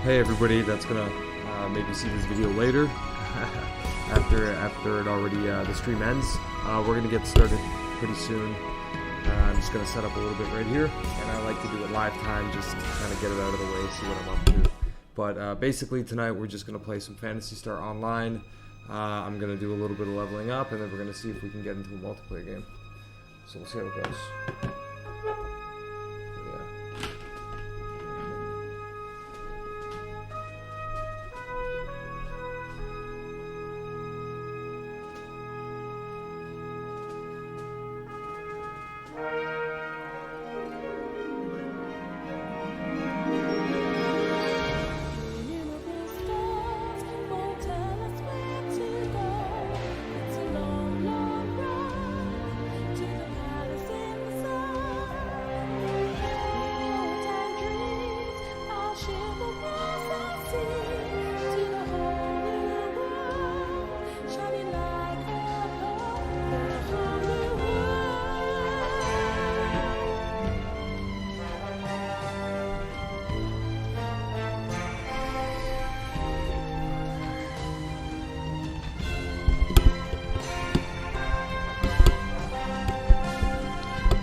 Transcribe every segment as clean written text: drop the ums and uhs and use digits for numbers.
Hey everybody that's gonna maybe see this video later after it already the stream ends. We're gonna get started pretty soon. I'm just gonna set up a little bit right here, and I like to do it live time, just to kind of get it out of the way, see what I'm up to. But basically tonight we're just gonna play some Phantasy Star Online. I'm gonna do a little bit of leveling up, and then we're gonna see if we can get into a multiplayer game. So we'll see how it goes.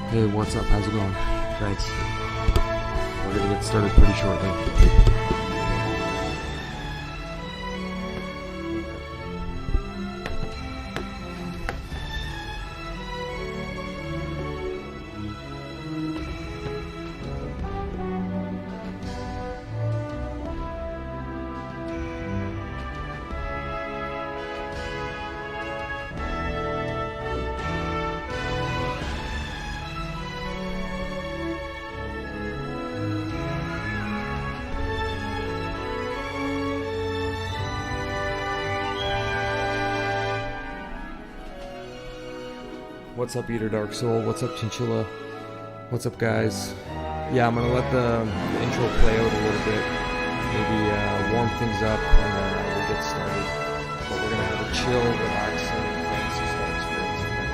Hey, what's up? How's it going? Thanks. We're gonna get started pretty shortly. What's up, Eater Dark Soul? What's up, Chinchilla? What's up, guys? Yeah, I'm gonna let the intro play out a little bit, maybe warm things up, and then we'll get started. But we're gonna have a chill, relaxing Phantasy Star experience tonight.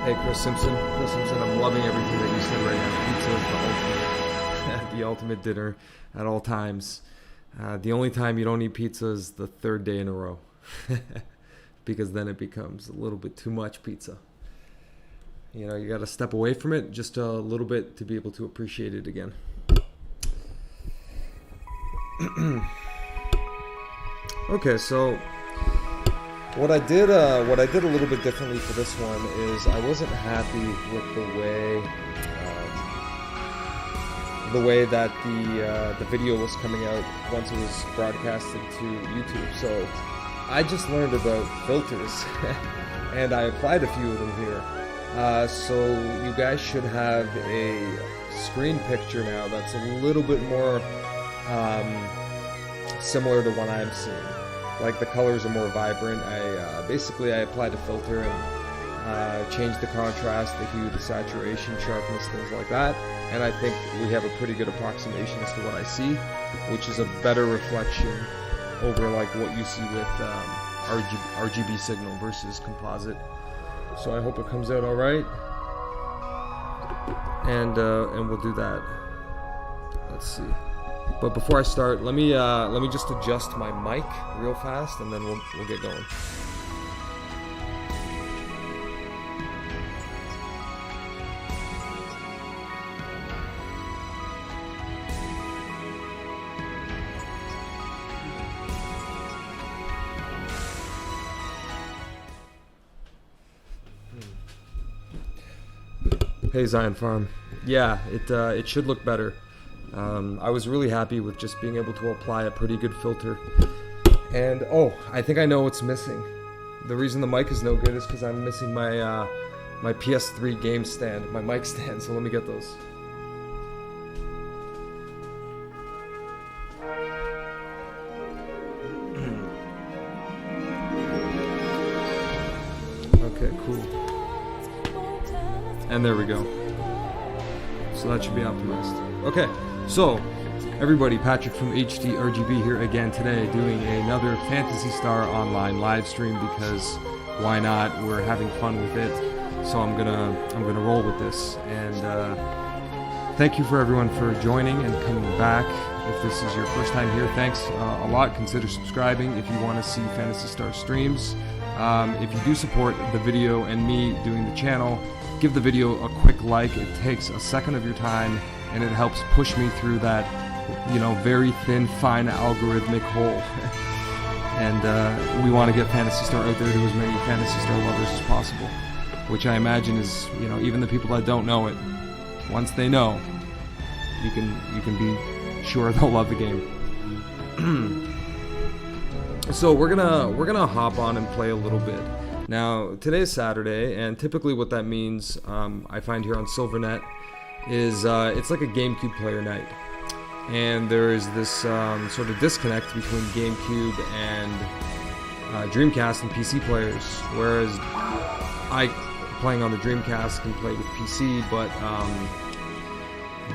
Hey, Chris Simpson, I'm loving everything that you said right now. Pizza is the ultimate, the ultimate dinner at all times. The only time you don't eat pizza is the third day in a row, because then it becomes a little bit too much pizza. You know, you got to step away from it just a little bit to be able to appreciate it again. Okay, so What I did a little bit differently for this one is I wasn't happy with the way that the video was coming out once it was broadcasted to YouTube. So I just learned about filters, and I applied a few of them here. So you guys should have a screen picture now that's a little bit more similar to what I'm seeing. Like the colors are more vibrant. I applied a filter and changed the contrast, the hue, the saturation, sharpness, things like that. And I think we have a pretty good approximation as to what I see, which is a better reflection over like what you see with RGB signal versus composite. So I hope it comes out all right. And we'll do that. Let's see. But before I start, let me just adjust my mic real fast, and then we'll get going. Hey Zion Farm. Yeah, it should look better. I was really happy with just being able to apply a pretty good filter. And I think I know what's missing. The reason the mic is no good is because I'm missing my my PS3 game stand, my mic stand. So let me get those. Okay, cool. And there we go. So that should be optimized. Okay, so Everybody, Patrick from hdrgb here again today, doing another Phantasy Star online live stream because why not? We're having fun with it, so I'm gonna roll with this. And thank you for everyone for joining and coming back. If this is your first time here, thanks a lot. Consider subscribing if you want to see Phantasy Star streams. If you do support the video and me doing the channel, give the video a quick like. It takes a second of your time and it helps push me through that, you know, very thin, fine algorithmic hole. And we want to get Phantasy Star out there to as many Phantasy Star lovers as possible, which I imagine is, you know, even the people that don't know it, once they know, you can be sure they'll love the game. So we're gonna hop on and play a little bit. Now today's Saturday, and typically what that means, I find here on Silvernet, is it's like a GameCube player night, and there is this sort of disconnect between GameCube and Dreamcast and PC players. Whereas I, playing on the Dreamcast, can play with PC, but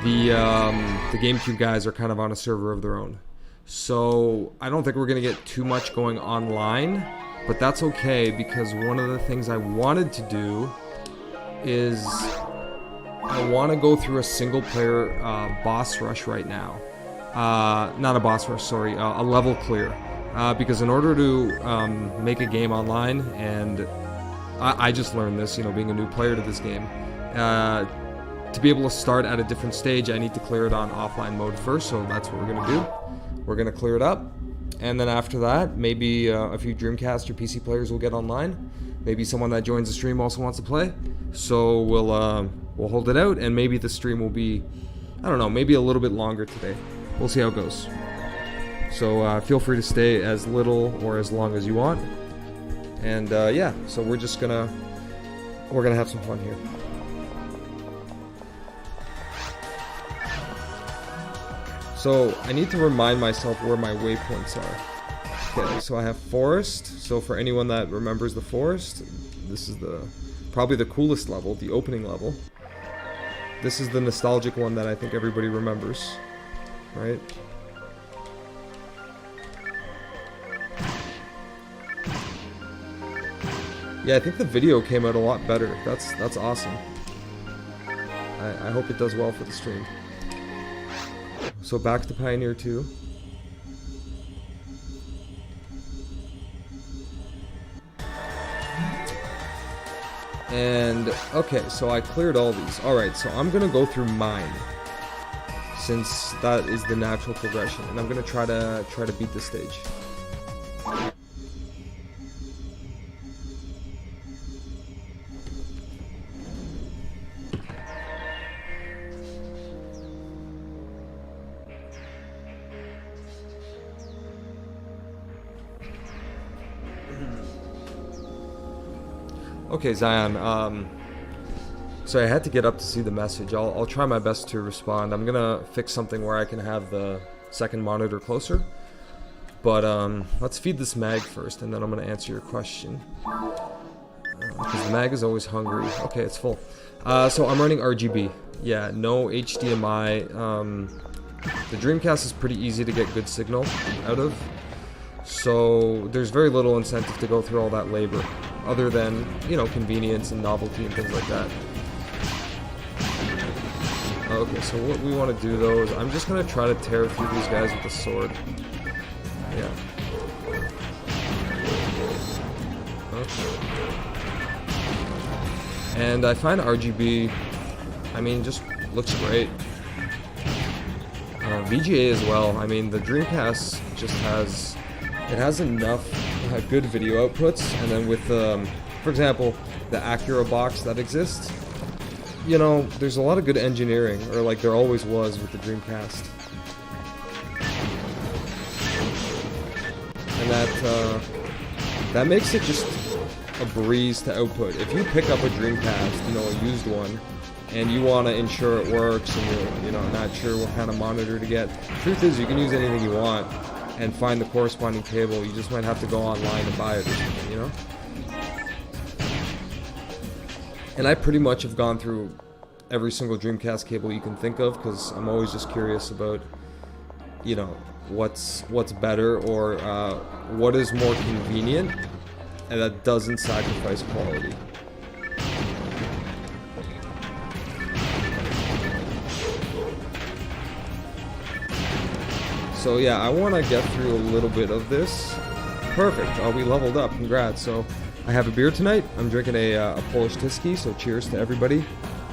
the GameCube guys are kind of on a server of their own. So I don't think we're going to get too much going online, but that's okay, because one of the things I wanted to do is I want to go through a single player boss rush right now. Not a boss rush, sorry, a level clear. Because in order to make a game online, and I just learned this, you know, being a new player to this game, to be able to start at a different stage, I need to clear it on offline mode first, so that's what we're going to do. We're going to clear it up, and then after that, maybe a few Dreamcast or PC players will get online. Maybe someone that joins the stream also wants to play. So we'll hold it out, and maybe the stream will be, I don't know, maybe a little bit longer today. We'll see how it goes. So feel free to stay as little or as long as you want. And yeah, so we're gonna have some fun here. So I need to remind myself where my waypoints are. Okay, so I have forest. So for anyone that remembers the forest, this is probably the coolest level, the opening level. This is the nostalgic one that I think everybody remembers, right? Yeah, I think the video came out a lot better. That's awesome. I hope it does well for the stream. So back to Pioneer 2. And okay, so I cleared all these. Alright, so I'm gonna go through mine, since that is the natural progression, and I'm gonna try to beat the stage. Okay, Zion, so I had to get up to see the message. I'll try my best to respond. I'm gonna fix something where I can have the second monitor closer. But let's feed this mag first, and then I'm gonna answer your question. Because the mag is always hungry. Okay, it's full. So I'm running RGB. Yeah, no HDMI. The Dreamcast is pretty easy to get good signal out of. So there's very little incentive to go through all that labor, other than, you know, convenience and novelty and things like that. Okay, so what we want to do though is I'm just going to try to tear through these guys with a sword. Yeah. Okay. And I find RGB, I mean, just looks great. VGA as well. I mean, the Dreamcast just has... It has enough good video outputs, and then with, for example, the Acura box that exists, you know, there's a lot of good engineering, or like there always was with the Dreamcast. And that makes it just a breeze to output. If you pick up a Dreamcast, you know, a used one, and you want to ensure it works, and you're, not sure what kind of monitor to get, truth is you can use anything you want and find the corresponding cable. You just might have to go online to buy it or something, you know? And I pretty much have gone through every single Dreamcast cable you can think of, because I'm always just curious about, you know, what's better, or what is more convenient, and that doesn't sacrifice quality. So yeah, I want to get through a little bit of this. Perfect. Oh, we leveled up. Congrats. So I have a beer tonight. I'm drinking a Polish Tyskie, so cheers to everybody.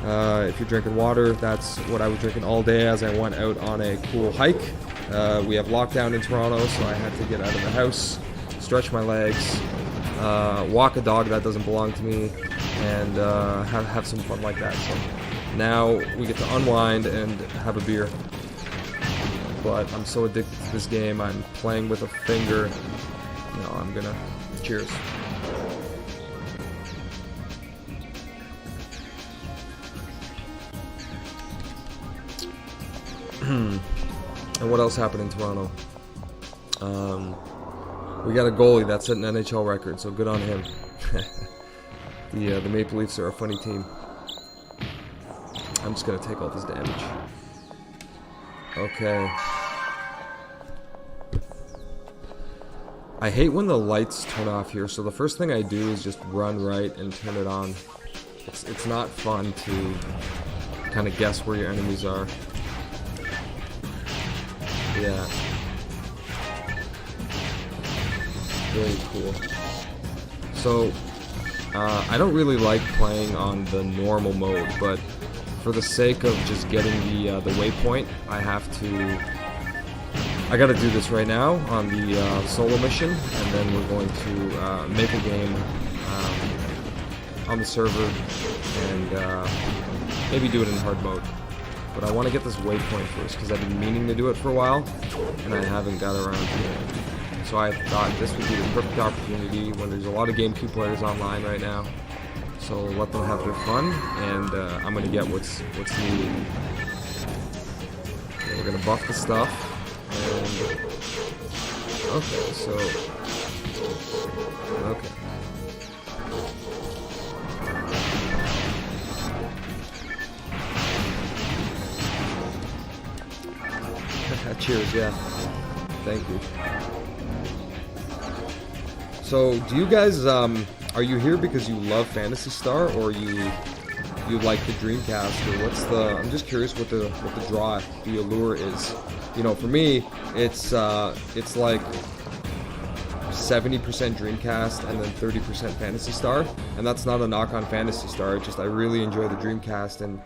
If you're drinking water, that's what I was drinking all day as I went out on a cool hike. We have lockdown in Toronto, so I had to get out of the house, stretch my legs, walk a dog that doesn't belong to me, and have some fun like that. So now we get to unwind and have a beer. But I'm so addicted to this game, I'm playing with a finger. No, I'm gonna... Cheers. And what else happened in Toronto? We got a goalie that set an NHL record, so good on him. The Maple Leafs are a funny team. I'm just gonna take all this damage. Okay. I hate when the lights turn off here, so the first thing I do is just run right and turn it on. It's not fun to kind of guess where your enemies are. Yeah. Very cool. So, I don't really like playing on the normal mode, but for the sake of just getting the waypoint, I gotta do this right now on the solo mission, and then we're going to make a game on the server and maybe do it in hard mode. But I want to get this waypoint first because I've been meaning to do it for a while, and I haven't got around to it. So I thought this would be the perfect opportunity when there's a lot of GameCube players online right now. So let them have their fun, and I'm gonna get what's needed. Okay, we're gonna buff the stuff, and okay, so okay. Cheers, yeah. Thank you. So, do you guys, are you here because you love Phantasy Star, or you like the Dreamcast, or what's the? I'm just curious what the draw, the allure is. You know, for me, it's like 70% Dreamcast and then 30% Phantasy Star, and that's not a knock on Phantasy Star. It's just I really enjoy the Dreamcast, and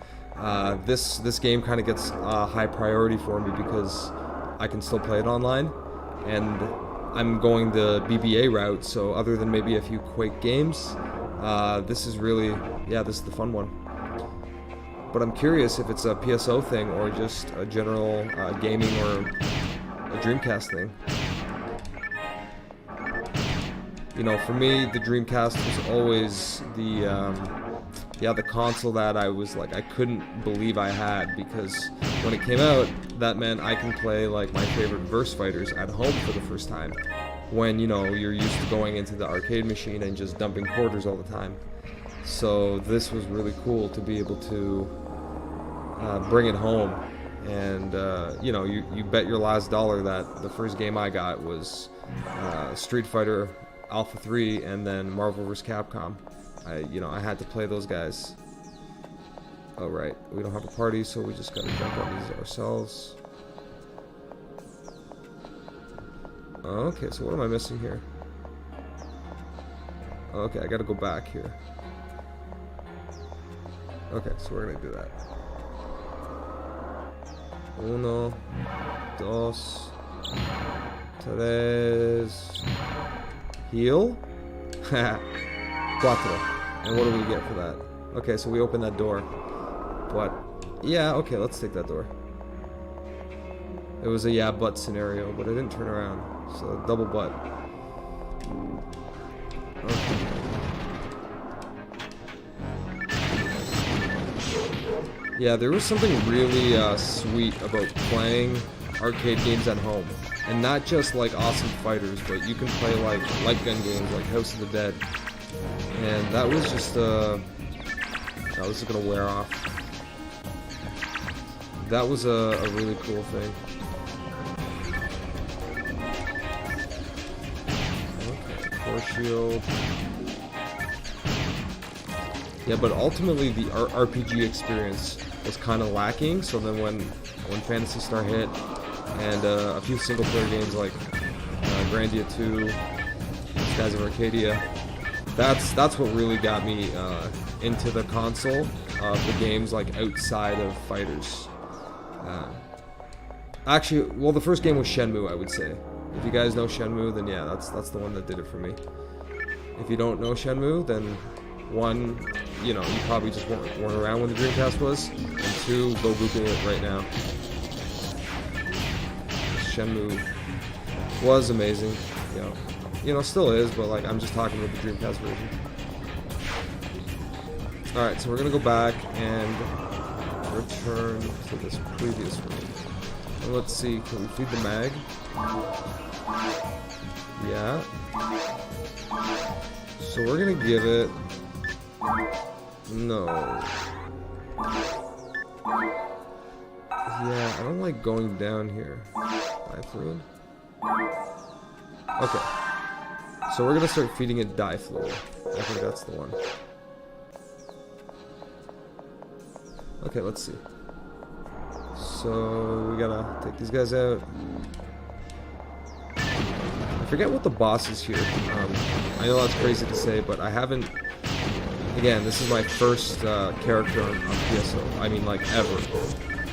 this game kind of gets high priority for me because I can still play it online, and I'm going the BBA route, so other than maybe a few Quake games, this is really, yeah, this is the fun one. But I'm curious if it's a PSO thing or just a general gaming or a Dreamcast thing. You know, for me, the Dreamcast was always the console that I was like, I couldn't believe I had, because when it came out, that meant I can play like my favorite verse fighters at home for the first time, when, you know, you're used to going into the arcade machine and just dumping quarters all the time. So this was really cool to be able to bring it home, and you know, you bet your last dollar that the first game I got was Street Fighter Alpha 3 and then Marvel vs. Capcom. I had to play those guys. Oh right, we don't have a party, so we just gotta jump on these ourselves. Okay, so what am I missing here? Okay, I gotta go back here. Okay, so we're gonna do that. Uno, dos, tres, heal? Cuatro. And what do we get for that? Okay, so we open that door. But, yeah, okay, let's take that door. It was a yeah, but scenario, but it didn't turn around. So, double butt. Okay. Yeah, there was something really sweet about playing arcade games at home. And not just like awesome fighters, but you can play like light gun games like House of the Dead. And that was just, that was gonna wear off. That was a really cool thing. Force shield. Yeah, but ultimately the RPG experience was kind of lacking. So then when Phantasy Star hit, and a few single player games like Grandia 2, Skies of Arcadia, that's what really got me into the console of the games like outside of fighters. Actually, well, the first game was Shenmue, I would say. If you guys know Shenmue, then yeah, that's the one that did it for me. If you don't know Shenmue, then one, you know, you probably just weren't around when the Dreamcast was, and two, go Google it right now. Shenmue was amazing, you know, still is, but like I'm just talking about the Dreamcast version. All right, so we're gonna go back and return to this previous room. And let's see, can we feed the mag? Yeah. So we're gonna give it. No. Yeah, I don't like going down here. Dye fluid. Okay. So we're gonna start feeding it dye fluid. I think that's the one. Okay, let's see. So we gotta take these guys out. I forget what the boss is here. I know that's crazy to say, but I haven't. Again, this is my first character on PSO. I mean, like ever.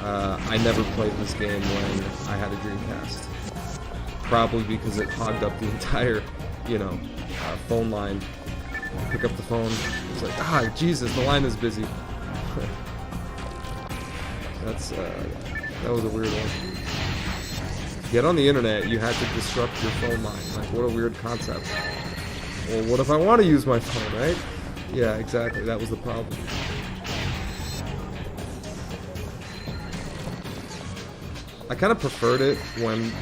I never played this game when I had a Dreamcast. Probably because it hogged up the entire, you know, phone line. Pick up the phone. It's like, ah, Jesus, the line is busy. That was a weird one. To get on the internet, you had to disrupt your phone line. Like, what a weird concept. Well, what if I want to use my phone, right? Yeah, exactly. That was the problem. I kind of preferred it when,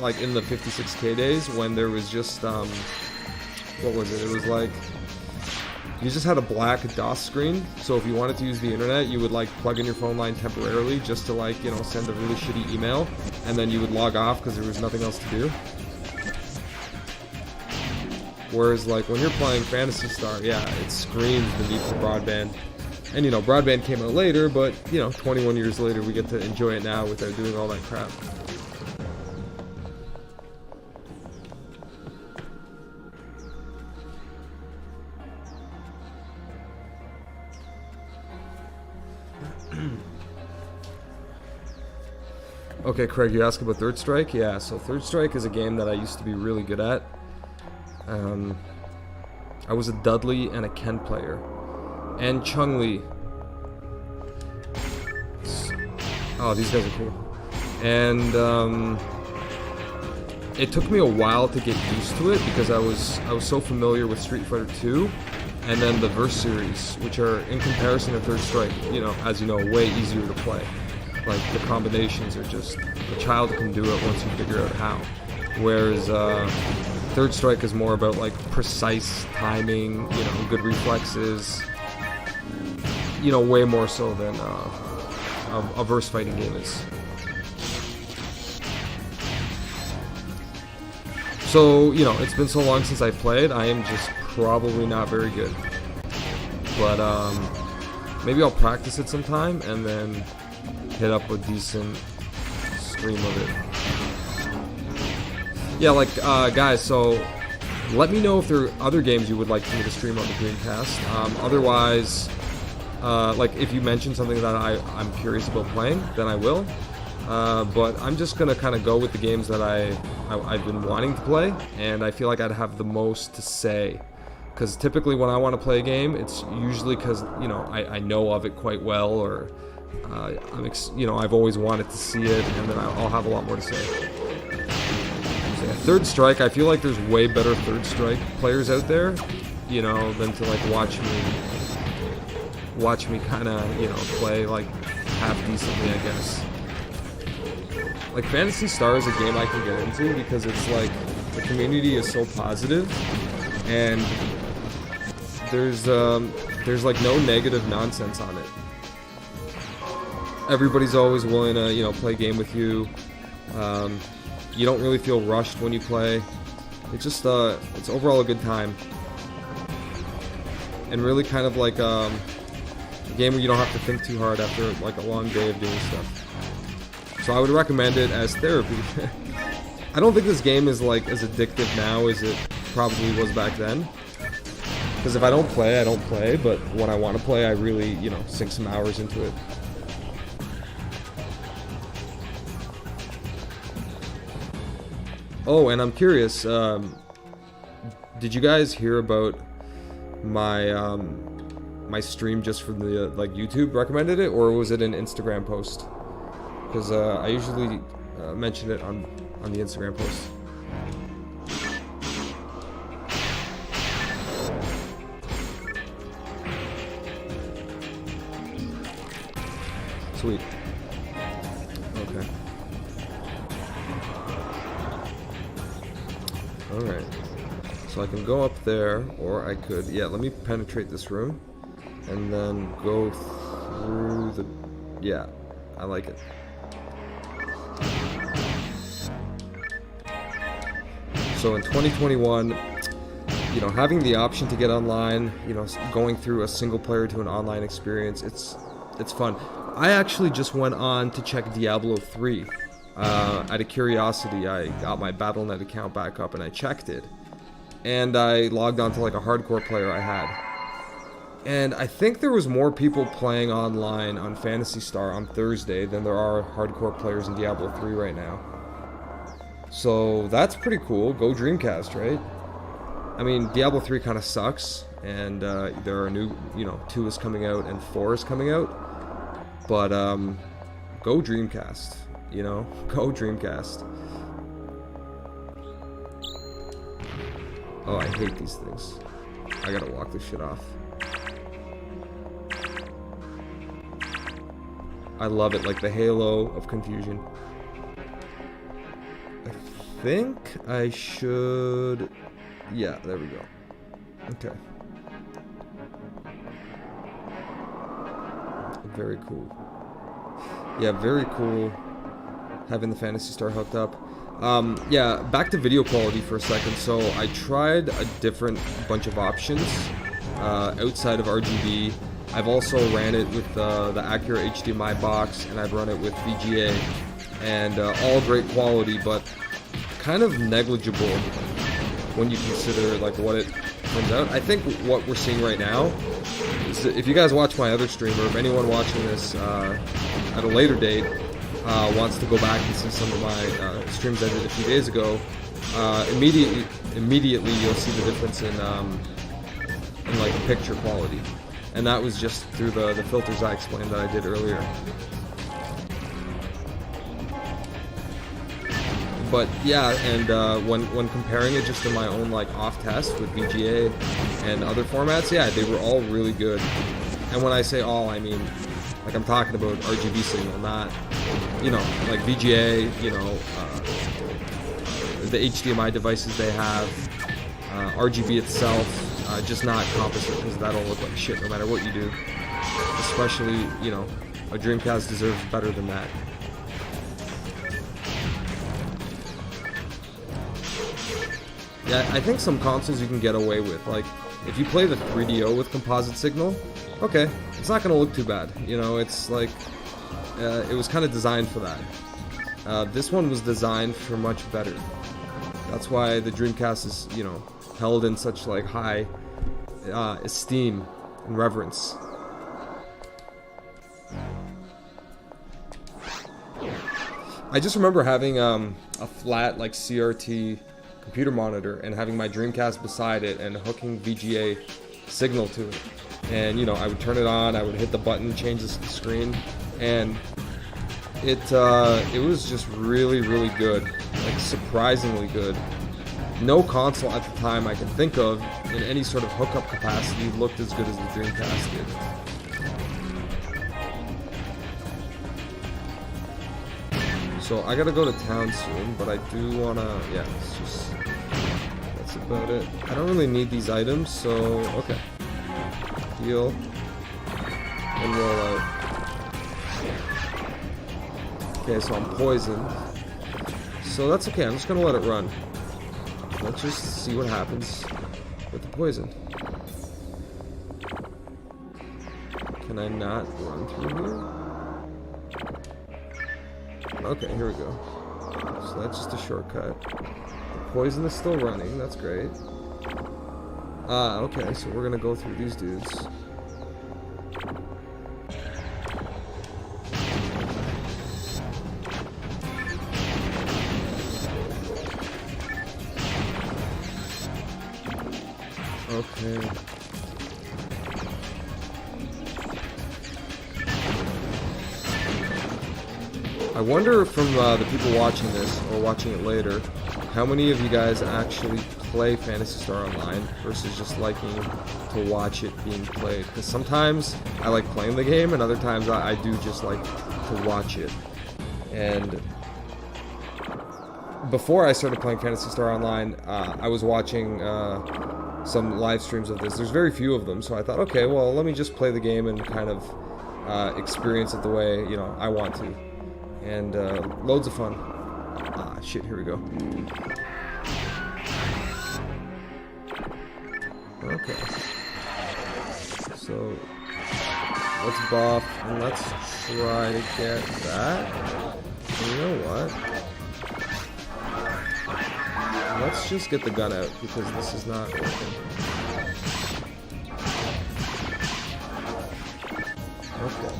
like, in the 56K days, when there was just, what was it? It was like, you just had a black DOS screen, so if you wanted to use the internet, you would like plug in your phone line temporarily just to like, you know, send a really shitty email, and then you would log off because there was nothing else to do. Whereas like when you're playing Phantasy Star, yeah, it screams the need for broadband. And you know, broadband came out later, but you know, 21 years later we get to enjoy it now without doing all that crap. Okay, Craig, you asked about Third Strike? Yeah, so Third Strike is a game that I used to be really good at. I was a Dudley and a Ken player. And Chung-Li. Oh, these guys are cool. And it took me a while to get used to it because I was so familiar with Street Fighter 2 and then the Verse series, which are, in comparison to Third Strike, you know, as you know, way easier to play. Like, the combinations are just, a child can do it once you figure out how. Whereas Third Strike is more about like precise timing, you know, good reflexes, you know, way more so than a verse fighting game is. So, you know, it's been so long since I played, I am just probably not very good. But maybe I'll practice it sometime and then hit up a decent stream of it. Yeah, like, guys, so let me know if there are other games you would like me to stream on the Dreamcast. Otherwise, like, if you mention something that I'm curious about playing, then I will. But I'm just gonna kind of go with the games that I've been wanting to play, and I feel like I'd have the most to say. Because typically when I want to play a game, it's usually because, you know, I know of it quite well, or you know, I've always wanted to see it, and then I'll have a lot more to say. Third Strike, I feel like there's way better Third Strike players out there, you know, than to like watch me kind of, you know, play like half decently, I guess. Like Phantasy Star is a game I can get into because it's like the community is so positive, and there's like no negative nonsense on it. Everybody's always willing to, you know, play a game with you. You don't really feel rushed when you play. It's just it's overall a good time, and really kind of like a game where you don't have to think too hard after like a long day of doing stuff. So I would recommend it as therapy. I don't think this game is like as addictive now as it probably was back then. Because if I don't play, I don't play, but when I want to play, I really, you know, sink some hours into it. Oh, and I'm curious, did you guys hear about my my stream just from the like YouTube recommended it, or was it an Instagram post? Because I usually mention it on the Instagram post. Sweet. Okay. Alright. So I can go up there, or I could... Yeah, let me penetrate this room. And then go through the... Yeah, I like it. So in 2021, you know, having the option to get online, you know, going through a single player to an online experience, it's fun. I actually just went on to check Diablo 3. Out of curiosity, I got my Battle.net account back up and I checked it. And I logged on to like a hardcore player I had. And I think there was more people playing online on Phantasy Star on Thursday than there are hardcore players in Diablo 3 right now. So that's pretty cool. Go Dreamcast, right? I mean, Diablo 3 kind of sucks. And there are new, you know, 2 is coming out and 4 is coming out. But, go Dreamcast, you know? Go Dreamcast. Oh, I hate these things. I gotta walk this shit off. I love it, like the halo of confusion. I think I should... Yeah, there we go. Okay. Very cool. Yeah, very cool having the Phantasy Star hooked up. Yeah, back to video quality for a second. So I tried a different bunch of options outside of RGB. I've also ran it with the Accurate HDMI box, and I've run it with VGA, and all great quality, but kind of negligible when you consider like what it turns out. I think what we're seeing right now is that if you guys watch my other stream, or if anyone watching this at a later date wants to go back and see some of my streams I did a few days ago, immediately you'll see the difference in like picture quality, and that was just through the filters I explained that I did earlier. But yeah, and when comparing it just to my own like off test with VGA and other formats, yeah, they were all really good. And when I say all, I mean like I'm talking about RGB signal, not, you know, like VGA, you know, the HDMI devices they have, RGB itself, just not composite, because that'll look like shit no matter what you do. Especially, you know, a Dreamcast deserves better than that. Yeah, I think some consoles you can get away with. Like, if you play the 3DO with composite signal, okay, it's not going to look too bad. You know, it's like, it was kind of designed for that. This one was designed for much better. That's why the Dreamcast is, you know, held in such, like, high esteem and reverence. I just remember having a flat, like, CRT computer monitor and having my Dreamcast beside it and hooking VGA signal to it, and you know, I would turn it on, I would hit the button, change the screen, and it was just really, really good, like surprisingly good. No console at the time I can think of in any sort of hookup capacity looked as good as the Dreamcast did. So I gotta go to town soon, but I do wanna, yeah, it's just, that's about it. I don't really need these items, so, okay. Heal. And roll out. Okay, so I'm poisoned. So that's okay, I'm just gonna let it run. let's just see what happens with the poison. Can I not run through here? Okay, here we go. So that's just a shortcut. The poison is still running, that's great. Okay, so we're gonna go through these dudes. Okay. I wonder from the people watching this, or watching it later, how many of you guys actually play Phantasy Star Online versus just liking to watch it being played. Because sometimes I like playing the game, and other times I do just like to watch it. And before I started playing Phantasy Star Online, I was watching some live streams of this. There's very few of them, so I thought, okay, well, let me just play the game and kind of experience it the way, you know, I want to. And loads of fun. Ah, shit, here we go. Okay. So, let's buff, and let's try to get that. And you know what? Let's just get the gun out, because this is not working. Okay.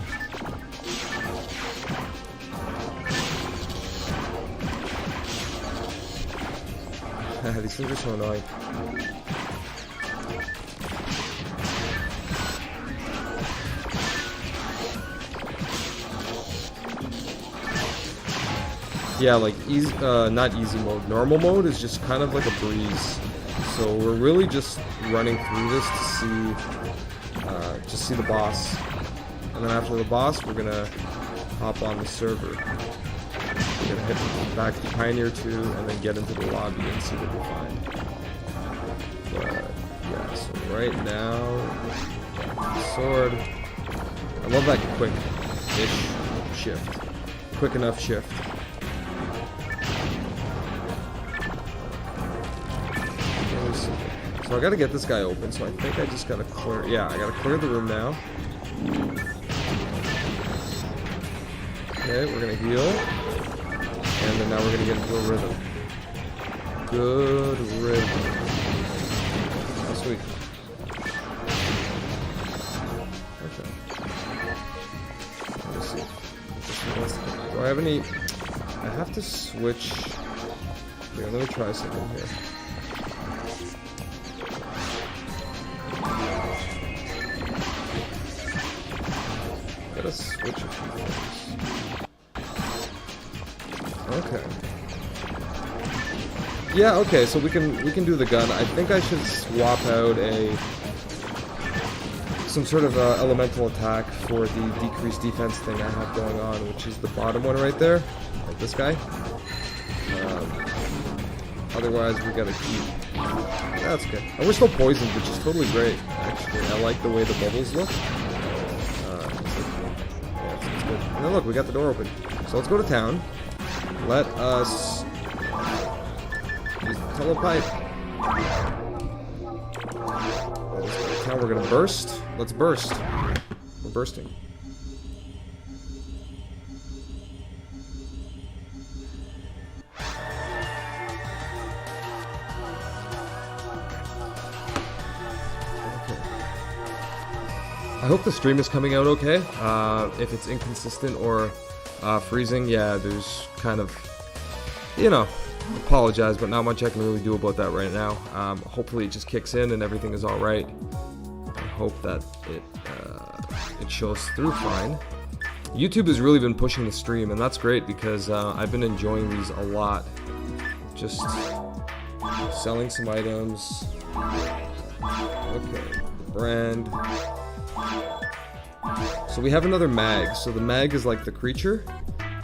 These things are so annoying. Yeah, like easy, not easy mode. Normal mode is just kind of like a breeze. So we're really just running through this to see the boss, and then after the boss, we're gonna hop on the server. We're gonna head back to Pioneer 2 and then get into the lobby and see what we find. But yeah, so right now, sword. I love that quick-ish shift, quick enough shift. So I gotta get this guy open, so I think I just gotta clear, yeah, I gotta clear the room now. Okay, we're gonna heal. And then now we're gonna get into a rhythm. Good rhythm. Oh, sweet. Okay. Let me see. Do I have any, I have to switch. Here, let me try something here. Gotta switch a few things. Okay. Yeah, okay, so we can do the gun. I think I should swap out some sort of elemental attack for the decreased defense thing I have going on, which is the bottom one right there, like this guy. Otherwise, we gotta keep. That's good. And we're still poisoned, which is totally great. Actually, I like the way the bubbles look. It's good. And then look, we got the door open. So let's go to town. Let us use the telepipe. Now we're gonna burst. Let's burst. We're bursting. I hope the stream is coming out okay. If it's inconsistent or freezing, yeah, there's kind of, you know, apologize, but not much I can really do about that right now. Hopefully it just kicks in and everything is alright. I hope that it shows through fine. YouTube has really been pushing the stream, and that's great because I've been enjoying these a lot. Just selling some items. Okay, the brand. So we have another mag. So the mag is like the creature,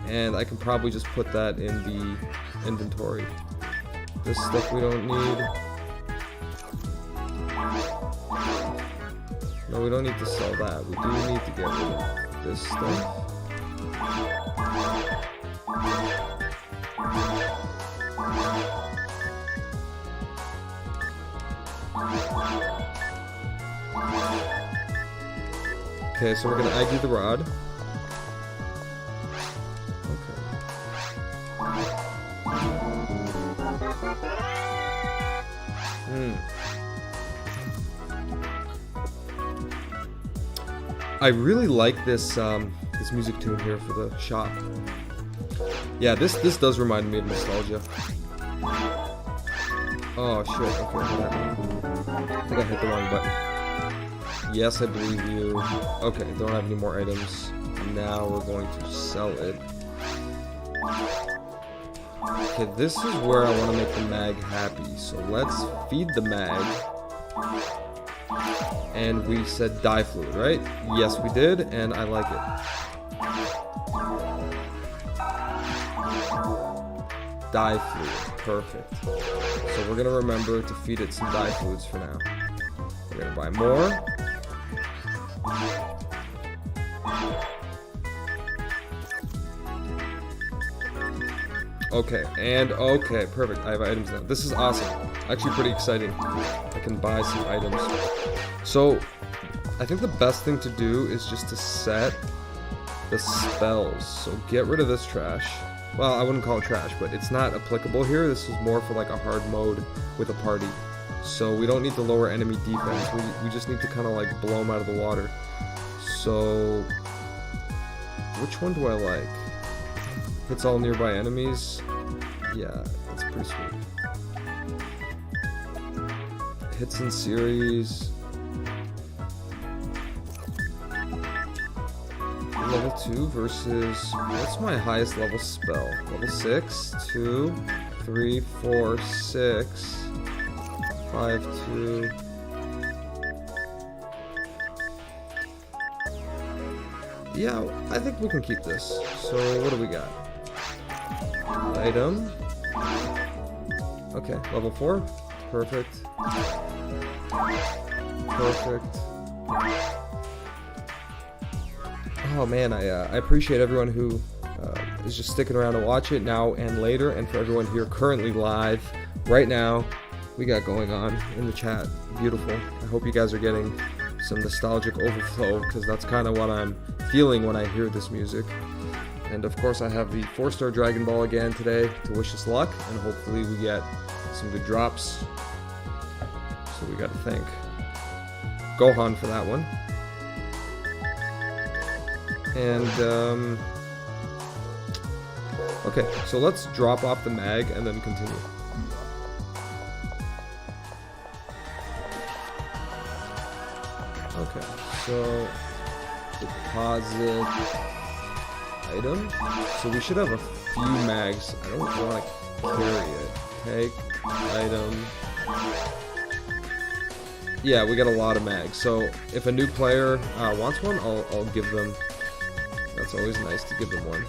and I can probably just put that in the inventory. This stuff we don't need. No, we don't need to sell that. We do need to get rid of this stuff. Okay, so we're gonna ID the rod. I really like this this music tune here for the shop. Yeah, this does remind me of nostalgia. Oh shit! Okay, I think I hit the wrong button. Yes, I believe you. Okay, don't have any more items. Now we're going to sell it. Okay, this is where I want to make the mag happy. So let's feed the mag. And we said dye fluid, right? Yes, we did, and I like it. Dye fluid, perfect. So we're gonna remember to feed it some dye fluids for now. We're gonna buy more. Okay, and okay, perfect. I have items now. This is awesome. Actually pretty exciting. I can buy some items. So, I think the best thing to do is just to set the spells. So get rid of this trash. Well, I wouldn't call it trash, but it's not applicable here. This is more for like a hard mode with a party. So we don't need to lower enemy defense. We just need to kind of like blow them out of the water. So, which one do I like? Hits all nearby enemies. Yeah, that's pretty sweet. Hits in series. Level 2 versus, what's my highest level spell? Level 6, 2, 3, 4, 6, 5, 2. Yeah, I think we can keep this. So what do we got? Item. Okay, level 4. Perfect. Perfect. Oh man, I appreciate everyone who is just sticking around to watch it now and later, and for everyone here currently live right now, we got going on in the chat. Beautiful. I hope you guys are getting some nostalgic overflow, because that's kind of what I'm feeling when I hear this music. And of course I have the 4-star Dragon Ball again today to wish us luck, and hopefully we get some good drops. So we got to thank Gohan for that one. And okay, so let's drop off the mag and then continue. Okay, so deposit item. So we should have a few mags. I don't want to carry it. Take item. Yeah, we got a lot of mags. So if a new player wants one, I'll give them. That's always nice to give them one.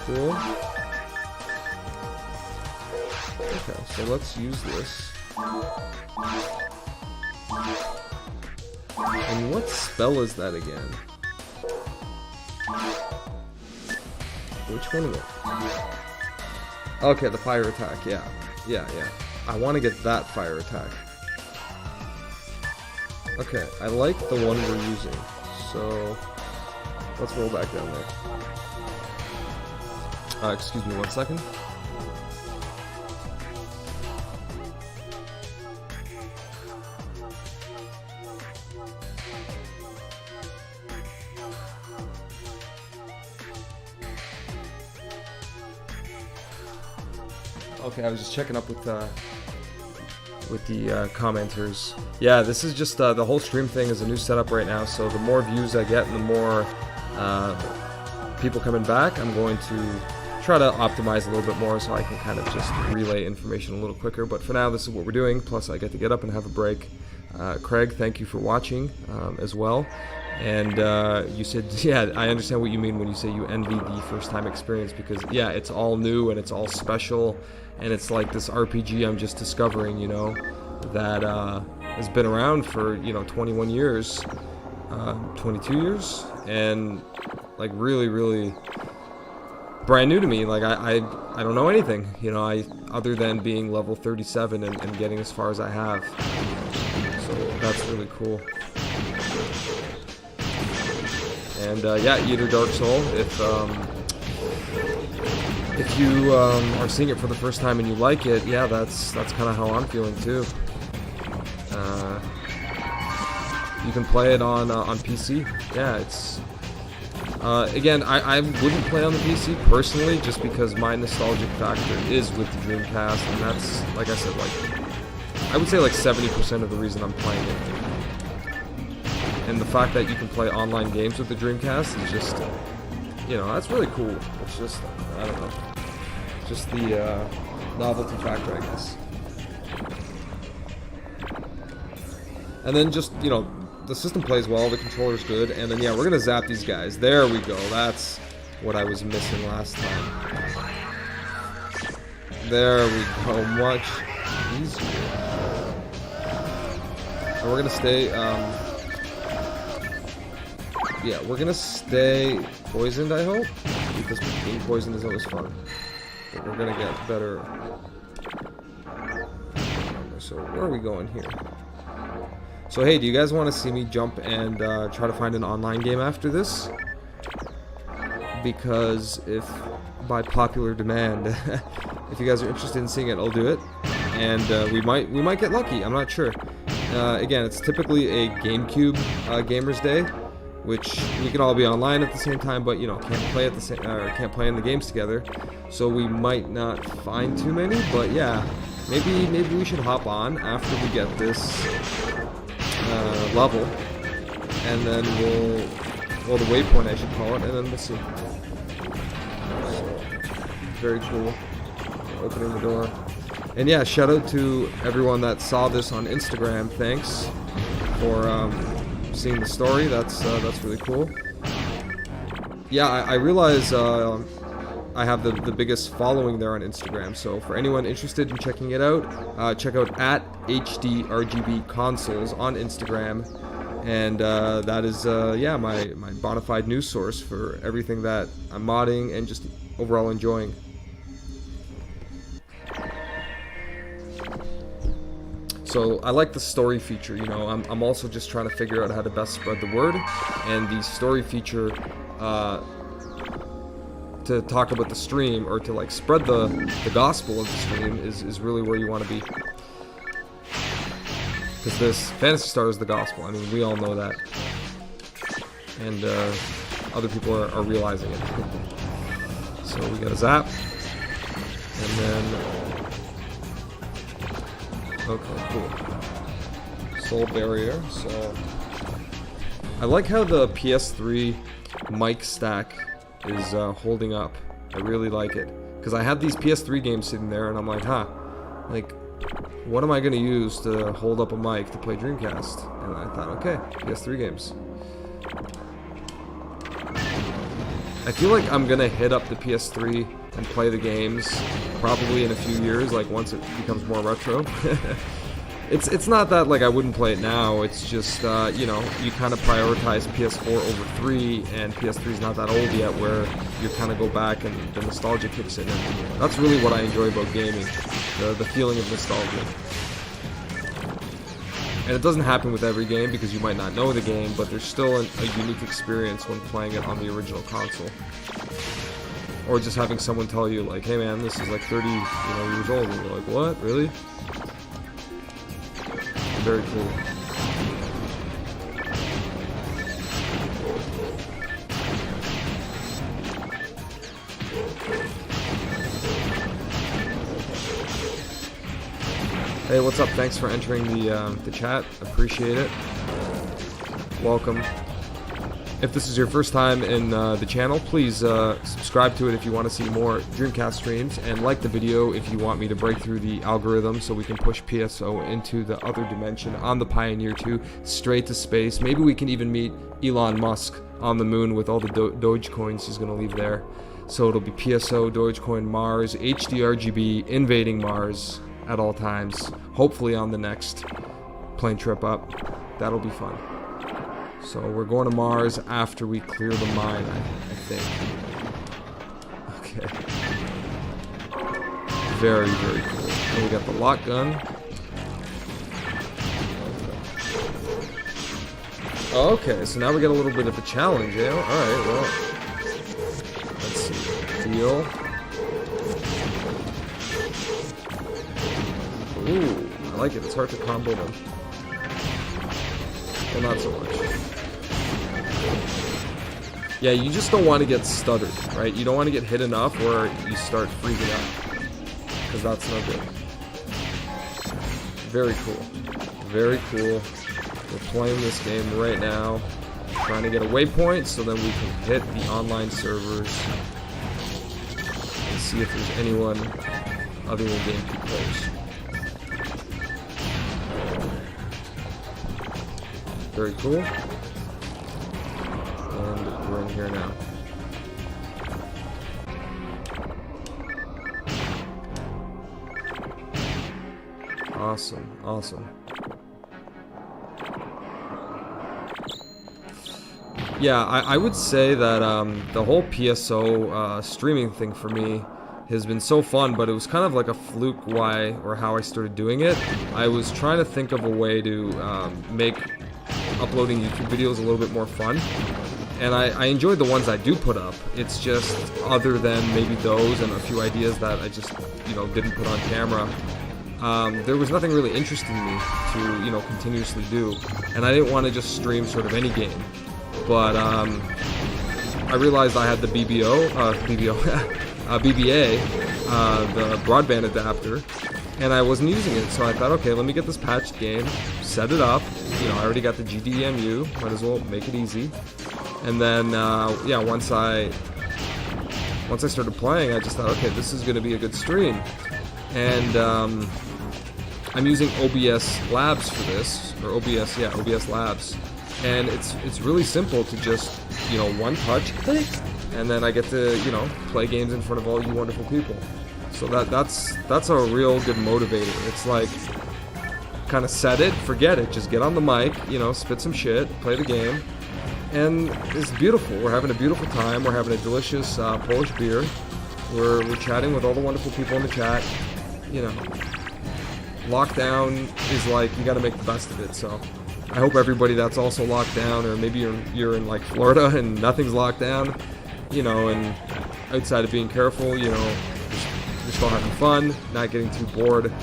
Cool. Okay, so let's use this. And what spell is that again? Which one was it? Okay, the fire attack, yeah. Yeah. I want to get that fire attack. Okay, I like the one we're using. So let's roll back down there. Excuse me 1 second. Okay, I was just checking up with the commenters. Yeah, this is just the whole stream thing is a new setup right now, so the more views I get and the more people coming back, I'm going to try to optimize a little bit more so I can kind of just relay information a little quicker. But for now, this is what we're doing, plus I get to get up and have a break. Craig, thank you for watching as well. And you said, yeah, I understand what you mean when you say you envy the first time experience, because yeah, it's all new and it's all special, and it's like this RPG I'm just discovering, you know, that has been around for, you know, 21 years, 22 years, and like really brand new to me. Like I don't know anything, you know, other than being level 37 and getting as far as I have. So that's really cool. And yeah, either Dark Soul. If you are seeing it for the first time and you like it, yeah, that's kind of how I'm feeling too. You can play it on PC. Yeah, it's again, I wouldn't play on the PC personally, just because my nostalgic factor is with the Dreamcast, and that's, like I said, like I would say like 70% of the reason I'm playing it. And the fact that you can play online games with the Dreamcast is just, you know, that's really cool. It's just, I don't know, just the novelty factor, I guess. And then just, you know, the system plays well, the controller's good, and then yeah, we're gonna zap these guys. There we go. That's what I was missing last time. There we go. Much easier. And we're gonna stay. Yeah, we're gonna stay poisoned, I hope, because being poisoned is always fun. But we're gonna get better. So where are we going here? So hey, do you guys want to see me jump and try to find an online game after this? Because if, by popular demand, if you guys are interested in seeing it, I'll do it. And we might get lucky. I'm not sure. Again, it's typically a GameCube Gamers Day, which we can all be online at the same time, but you know, can't play at the same can't play in the games together. So we might not find too many. But yeah, maybe we should hop on after we get this level, and then well, the waypoint I should call it, and then we'll see. So, very cool. Opening the door. And yeah, shout out to everyone that saw this on Instagram. Thanks for seeing the story. That's really cool. Yeah, I realize I have the biggest following there on Instagram, so for anyone interested in checking it out, check out at hdrgb consoles on Instagram, and that is yeah, my bona fide news source for everything that I'm modding and just overall enjoying. So I like the story feature. You know, I'm also just trying to figure out how to best spread the word, and the story feature to talk about the stream, or to like spread the gospel of the stream, is really where you want to be. Because this Phantasy Star is the gospel. I mean, we all know that, and other people are realizing it. So we got a zap, and then okay, cool. Soul barrier. So I like how the PS3 mic stack is holding up. I really like it, because I had these PS3 games sitting there, and I'm like, like, what am I going to use to hold up a mic to play Dreamcast? And I thought, okay, PS3 games. I feel like I'm going to hit up the PS3 and play the games probably in a few years, like once it becomes more retro. It's not that like I wouldn't play it now, it's just, you know, you kind of prioritize PS4 over 3, and PS3 is not that old yet, where you kind of go back and the nostalgia kicks in. And that's really what I enjoy about gaming, the feeling of nostalgia. And it doesn't happen with every game, because you might not know the game, but there's still a unique experience when playing it on the original console. Or just having someone tell you, like, hey man, this is like 30 years old, and you're like, what, really? Very cool. Hey, what's up? Thanks for entering the chat. Appreciate it. Welcome. If this is your first time in the channel, please subscribe to it if you want to see more Dreamcast streams, and like the video if you want me to break through the algorithm so we can push PSO into the other dimension on the Pioneer 2 straight to space. Maybe we can even meet Elon Musk on the moon with all the Dogecoins he's going to leave there. So it'll be PSO, Dogecoin, Mars, hdrgb, invading Mars at all times. Hopefully on the next plane trip up. That'll be fun. So we're going to Mars after we clear the mine, I think. Okay. Very, very cool. And we got the lock gun. Okay, so now we get a little bit of a challenge, yeah? Alright, well. Let's see. Deal. Ooh, I like it. It's hard to combo them. Well, not so much. Yeah, you just don't want to get stuttered, right? You don't want to get hit enough where you start freezing up. Because that's no good. Very cool. Very cool. We're playing this game right now. Trying to get a waypoint so then we can hit the online servers. And see if there's anyone other than GameCube players. Very cool. And we're in here now. Awesome, awesome. Yeah, I would say that the whole PSO streaming thing for me has been so fun, but it was kind of like a fluke why or how I started doing it. I was trying to think of a way to make uploading YouTube videos a little bit more fun. And I enjoyed the ones I do put up. It's just, other than maybe those and a few ideas that I just, didn't put on camera, there was nothing really interesting me to, continuously do. And I didn't want to just stream sort of any game. But I realized I had the BBA, the broadband adapter, and I wasn't using it. So I thought, okay, let me get this patched game, set it up. I already got the GDEMU, might as well make it easy. And then, yeah, once I started playing, I just thought, okay, this is going to be a good stream. And I'm using OBS Labs for this, or OBS Labs. And it's really simple to just, one touch, click, and then I get to, play games in front of all you wonderful people. So that's a real good motivator. It's like, kind of set it, forget it, just get on the mic, spit some shit, play the game. And it's beautiful. We're having a beautiful time. We're having a delicious Polish beer. We're chatting with all the wonderful people in the chat. Lockdown is like, you got to make the best of it. So I hope everybody that's also locked down, or maybe you're in like Florida and nothing's locked down, and outside of being careful, you're still having fun, not getting too bored.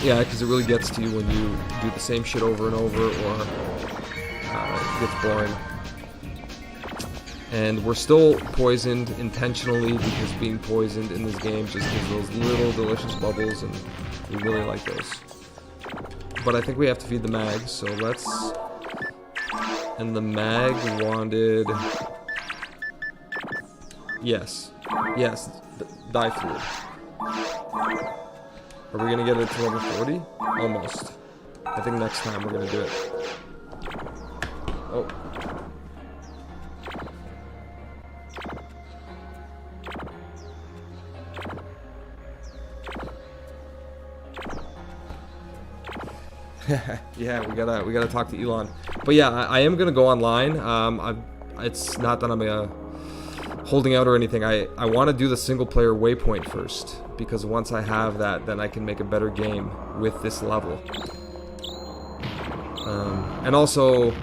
Yeah, because it really gets to you when you do the same shit over and over, or it gets boring. And we're still poisoned intentionally, because being poisoned in this game just gives those little delicious bubbles, and we really like those. But I think we have to feed the mag, so let's... And the mag wanted... Yes, die fluid. Are we gonna get it to level 40? Almost. I think next time we're gonna do it. Oh. Yeah, we gotta talk to Elon. But yeah, I am gonna go online. It's not that I'm holding out or anything. I want to do the single player waypoint first, because once I have that, then I can make a better game with this level. And also,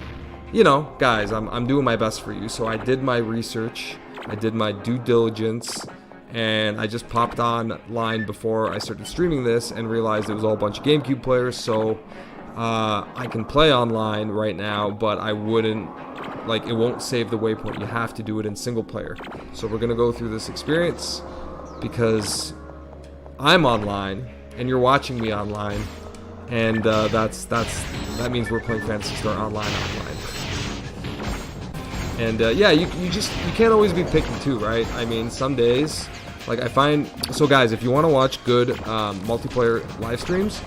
guys, I'm doing my best for you. So I did my research, I did my due diligence, and I just popped online before I started streaming this and realized it was all a bunch of GameCube players. So I can play online right now, but I wouldn't, it won't save the waypoint. You have to do it in single player. So we're gonna go through this experience because I'm online and you're watching me online, and that means we're playing Phantasy Star online. And yeah, you can't always be picky too, right? I mean, some days, I find, so guys, if you want to watch good multiplayer live streams,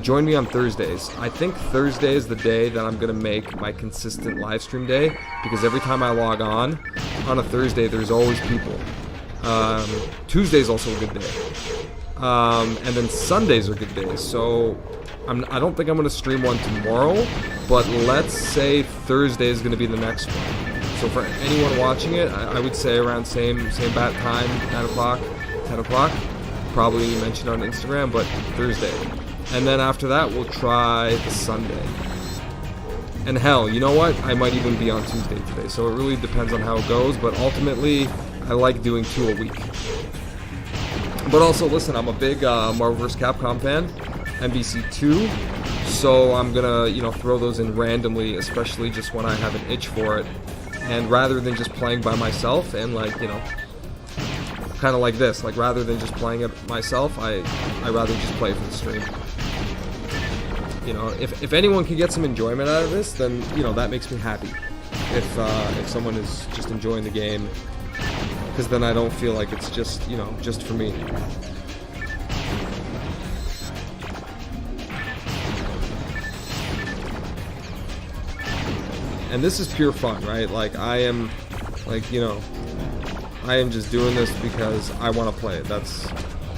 join me on Thursdays. I think Thursday is the day that I'm going to make my consistent live stream day, because every time I log on a Thursday, there's always people. Tuesday's also a good day. And then Sundays are good days. So I don't think I'm going to stream one tomorrow, but let's say Thursday is going to be the next one. So for anyone watching it, I would say around same bat time, 9 o'clock, 10 o'clock. Probably mentioned on Instagram, but Thursday. And then after that, we'll try the Sunday. And hell, you know what? I might even be on Tuesday today. So it really depends on how it goes. But ultimately, I like doing 2 a week. But also, listen, I'm a big Marvel vs. Capcom fan. MVC2. So I'm gonna, you know, throw those in randomly, especially just when I have an itch for it. And rather than just playing by myself and, like, you know, kind of like this, like, rather than just playing it myself, I rather just play for the stream. You know, if anyone can get some enjoyment out of this, then, you know, that makes me happy. If someone is just enjoying the game, because then I don't feel like it's just, you know, just for me. And this is pure fun, right? Like, I am, like, you know, I am just doing this because I want to play it.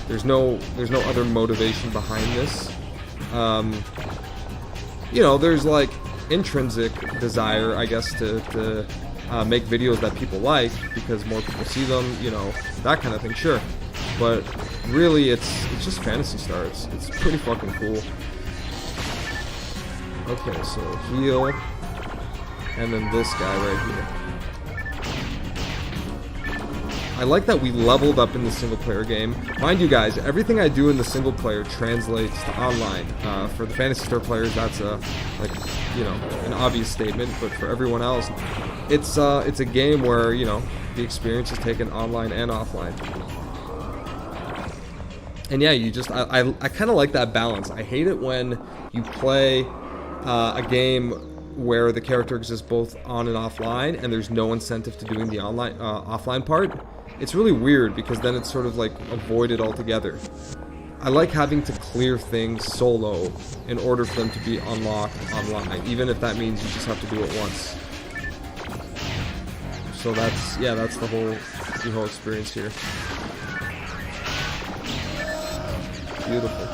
There's no other motivation behind this. You know, there's, like, intrinsic desire, I guess, to make videos that people like because more people see them, you know, that kind of thing, sure. But really, it's just Phantasy Star. It's pretty fucking cool. Okay, so heal. And then this guy right here. I like that we leveled up in the single player game. Mind you guys, everything I do in the single player translates to online. For the Phantasy Star players, that's like, you know, an obvious statement, but for everyone else, it's a game where, you know, the experience is taken online and offline. And yeah, you just, I kind of like that balance. I hate it when you play a game where the character exists both on and offline, and there's no incentive to doing the online offline part. It's really weird because then it's sort of like avoided altogether. I like having to clear things solo in order for them to be unlocked online, even if that means you just have to do it once. So that's, yeah, that's the whole experience here. Beautiful.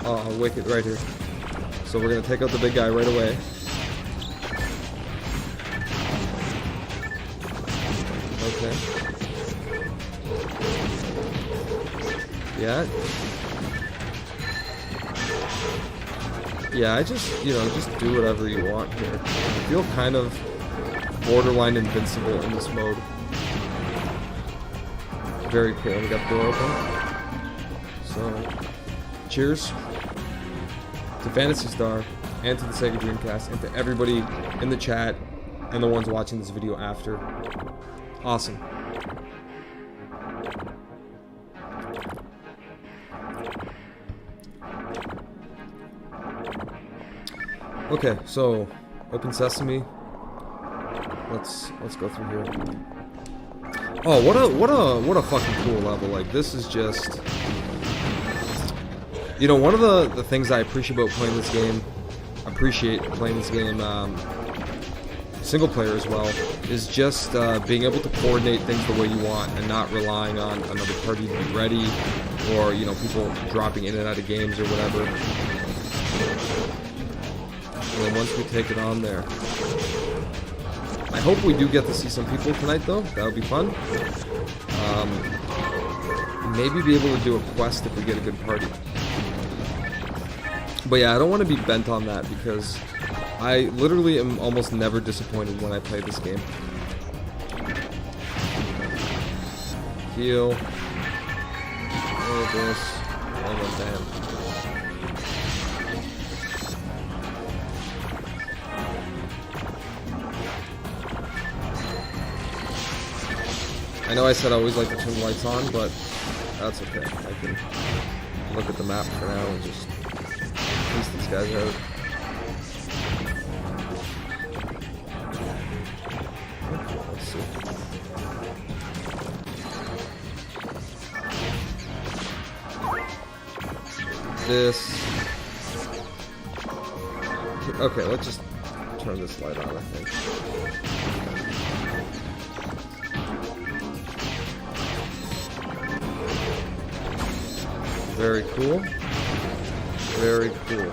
Oh, wicked right here. So we're gonna take out the big guy right away. Okay. Yeah. Yeah, I just, you know, just do whatever you want here. I feel kind of borderline invincible in this mode. Very cool. We got the door open. So, cheers to Phantasy Star and to the Sega Dreamcast and to everybody in the chat and the ones watching this video after. Awesome. Okay, so open sesame. Let's go through here. Oh, what a fucking cool level. Like, this is just, you know, one of the things I appreciate about playing this game, single player as well, is just being able to coordinate things the way you want and not relying on another party to be ready, or, you know, people dropping in and out of games or whatever. And then once we take it on there, I hope we do get to see some people tonight, though. That would be fun. Maybe be able to do a quest if we get a good party. But yeah, I don't want to be bent on that because I literally am almost never disappointed when I play this game. Heal. Oh, this. Oh, damn. I know I said I always like to turn the lights on, but that's okay. I can look at the map for now and just piece these guys out. Okay, let's see. This. Okay, let's just turn this light on, I think. Very cool. Very cool.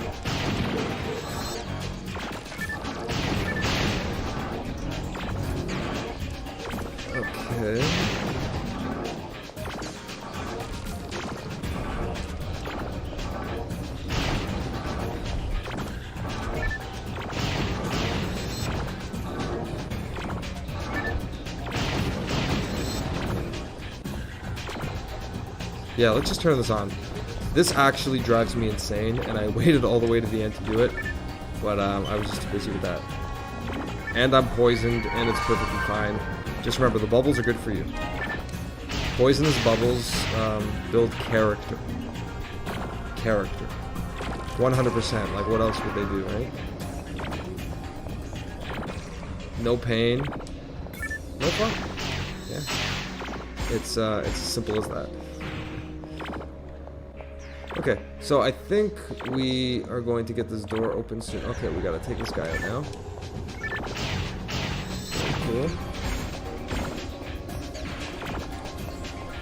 Okay. Yeah, let's just turn this on. This actually drives me insane, and I waited all the way to the end to do it, but I was just too busy with that. And I'm poisoned, and it's perfectly fine. Just remember, the bubbles are good for you. Poisonous bubbles build character. Character. 100%. Like, what else would they do, right? No pain. No fun. Yeah. It's as simple as that. Okay, so I think we are going to get this door open soon. Okay, we gotta take this guy out now. Cool.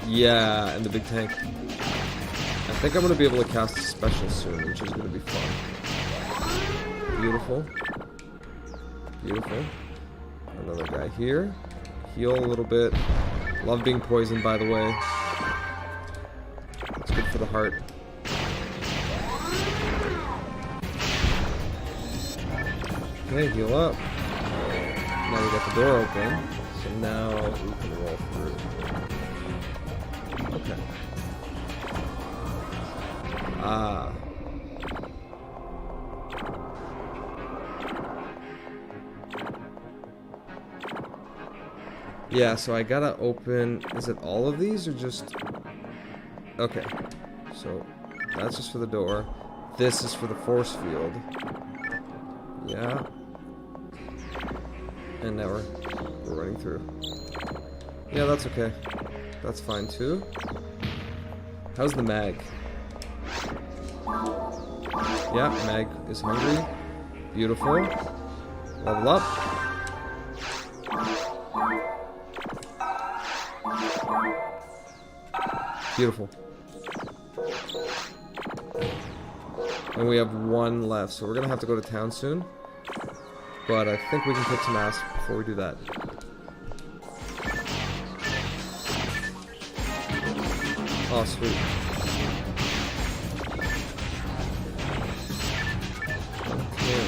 Yeah, and the big tank. I think I'm gonna be able to cast a special soon, which is gonna be fun. Beautiful. Beautiful. Another guy here. Heal a little bit. Love being poisoned, by the way. It's good for the heart. Okay, heal up. Now we got the door open, so now we can roll through. Okay. Ah. Yeah, so I gotta open... Is it all of these, or just... Okay. So, that's just for the door. This is for the force field. Yeah. And now we're running through. Yeah, that's okay. That's fine too. How's the mag? Yeah, mag is hungry. Beautiful. Level up. Beautiful. And we have one left, so we're gonna have to go to town soon. But I think we can kick some ass before we do that. Oh, sweet. Okay.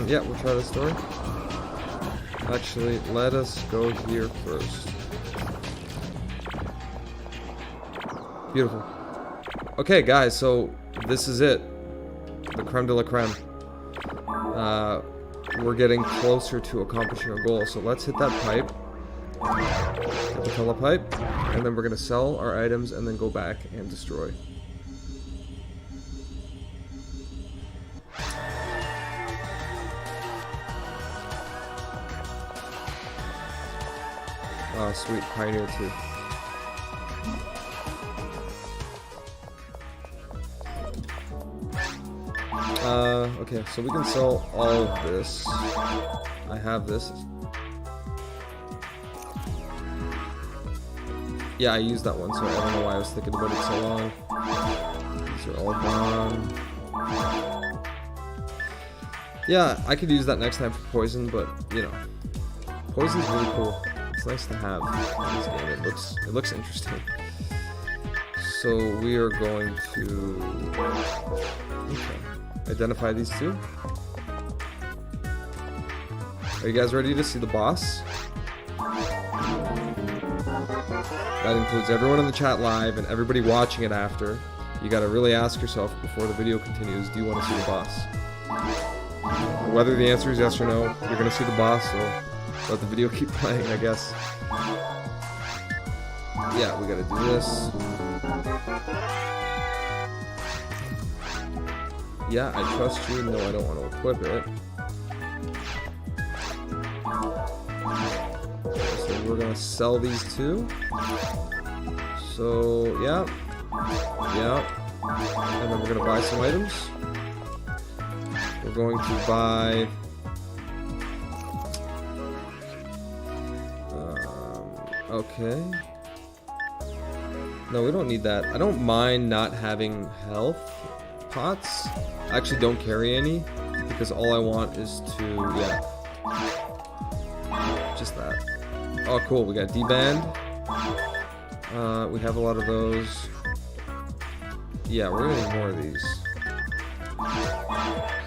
Yeah, we'll try this door. Actually, let us go here first. Beautiful. Okay, guys, so this is it. The creme de la creme. We're getting closer to accomplishing our goal, so let's hit that pipe. Get the telepipe, and then we're gonna sell our items and then go back and destroy. Oh, sweet. Pioneer 2. Okay, so we can sell all of this. I have this. Yeah, I used that one, so I don't know why I was thinking about it so long. These are all gone. Yeah, I could use that next time for poison, but, you know. Poison's really cool. It's nice to have in this game. It looks interesting. So we are going to identify these two. Are you guys ready to see the boss? That includes everyone in the chat live and everybody watching it after. You gotta really ask yourself before the video continues, do you want to see the boss? Whether the answer is yes or no, you're gonna see the boss, so let the video keep playing, I guess. Yeah, we gotta do this. Yeah, I trust you. No, I don't want to equip it. So we're gonna sell these two. So, yeah. Yeah. And then we're gonna buy some items. We're going to buy... okay. No, we don't need that. I don't mind not having health pots. I actually don't carry any because all I want is to, yeah. Just that. Oh, cool. We got D-band. We have a lot of those. Yeah, we're gonna need more of these.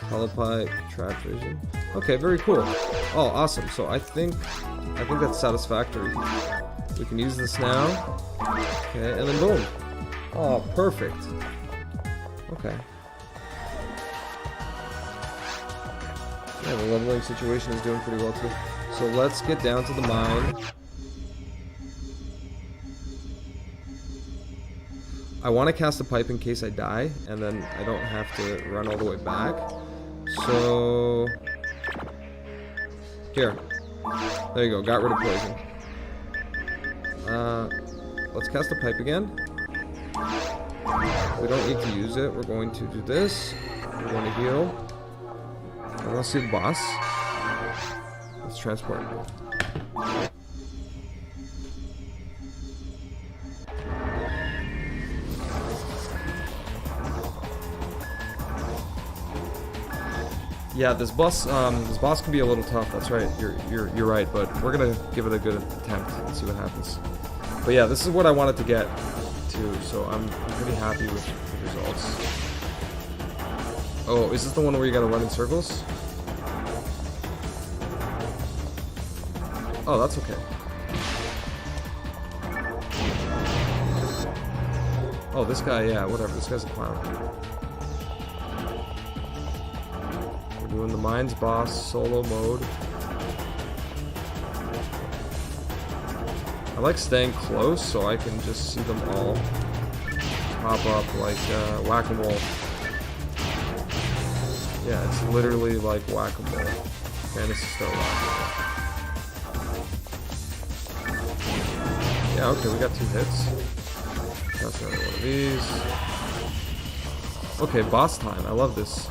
Telepipe, trap vision. Okay, very cool. Oh, awesome. So I think that's satisfactory. We can use this now. Okay, and then boom. Oh, perfect. Okay. Yeah, the leveling situation is doing pretty well too. So let's get down to the mine. I want to cast a pipe in case I die, and then I don't have to run all the way back. So here. There you go, got rid of poison. Let's cast a pipe again. We don't need to use it. We're going to do this. We're going to heal. And let's see the boss. Let's transport. Yeah, this boss can be a little tough. That's right. You're right, but we're gonna give it a good attempt and see what happens. But yeah, this is what I wanted to get to, so I'm pretty happy with the results. Oh, is this the one where you gotta run in circles? Oh, that's okay. Oh, this guy, yeah, whatever. This guy's a clown. We're doing the Mines boss solo mode. I like staying close so I can just see them all pop up like whack-a-mole. Yeah, it's literally like whack-a-mole. Phantasy Star whack-a-mole. Yeah, okay, we got 2 hits. That's another one of these. Okay, boss time. I love this.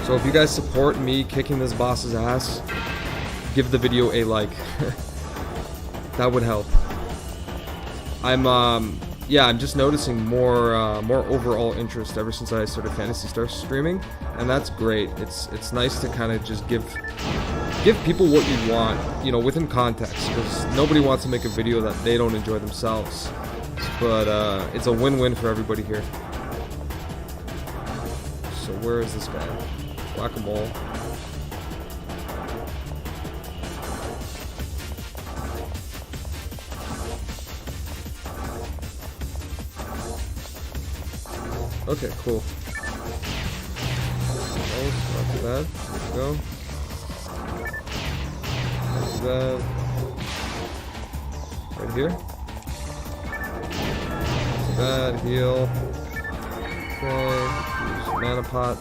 So if you guys support me kicking this boss's ass, give the video a like. That would help. I'm just noticing more overall interest ever since I started Phantasy Star streaming, and that's great. It's nice to kind of just give people what you want, you know, within context, because nobody wants to make a video that they don't enjoy themselves. But it's a win-win for everybody here. So where is this guy? Whack-a-mole. Okay, cool. Oh, not too bad. There we go. Not too bad. Right here. Not too bad. Heal. Okay. Use mana pot.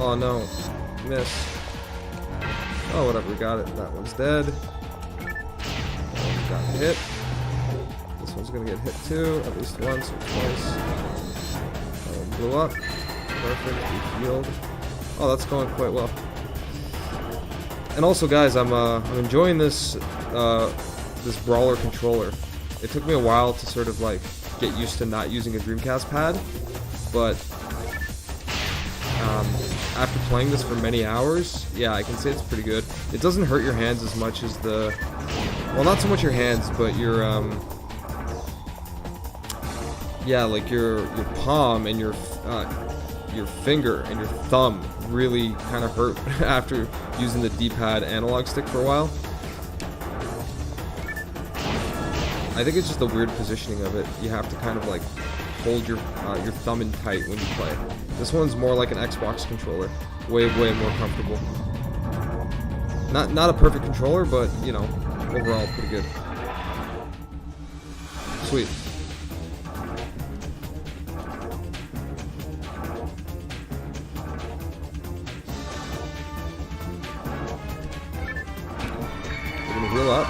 Oh no, miss. Oh, whatever, we got it. That one's dead. That one got hit. This one's gonna get hit too, at least once or twice. That one blew up. Perfect, we healed. Oh, that's going quite well. And also, guys, I'm enjoying this this brawler controller. It took me a while to sort of like get used to not using a Dreamcast pad, but after playing this for many hours, yeah, I can say it's pretty good. It doesn't hurt your hands as much as the... Well, not so much your hands, but your, yeah, like your palm and your finger and your thumb really kind of hurt after using the D-pad analog stick for a while. I think it's just the weird positioning of it. You have to kind of like hold your thumb in tight when you play. This one's more like an Xbox controller. Way more comfortable. Not a perfect controller, but, you know, overall pretty good. Sweet. We're gonna heal up.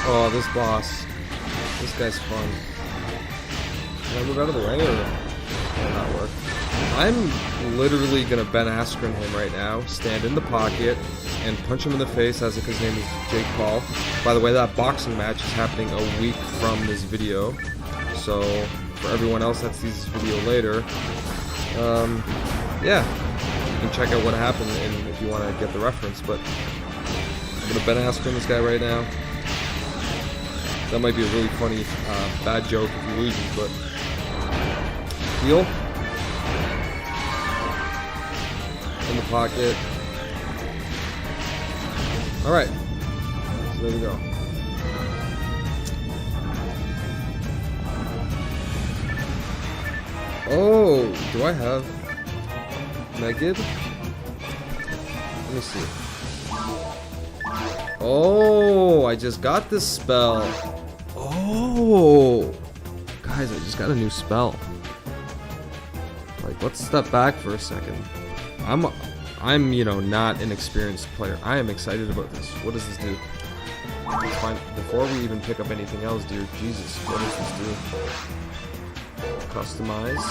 Oh, this boss. This guy's fun. Can I move out of the way or will not work? I'm literally gonna Ben Askren him right now, stand in the pocket, and punch him in the face as if his name is Jake Paul. By the way, that boxing match is happening a week from this video. So, for everyone else that sees this video later, yeah, you can check out what happened and if you want to get the reference, but I'm gonna Ben Askren this guy right now. That might be a really funny, bad joke if he loses, but heal. In the pocket. Alright. So there we go. Oh, do I have Megid? Let me see. Oh, I just got this spell. Oh, guys, I just got a new spell. Like, let's step back for a second. I'm, you know, not an experienced player. I am excited about this. What does this do? Let's find, before we even pick up anything else, dear Jesus, what does this do? Customize.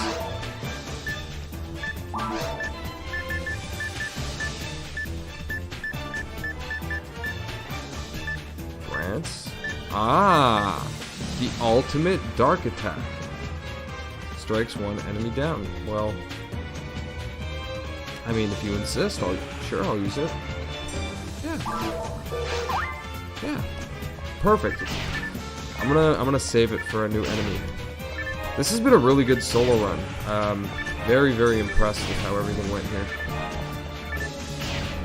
Grants. Ah, the ultimate dark attack. Strikes one enemy down. Well, I mean, if you insist, I'll use it. Yeah. Yeah. Perfect. I'm gonna save it for a new enemy. This has been a really good solo run. Very, very impressed with how everything went here.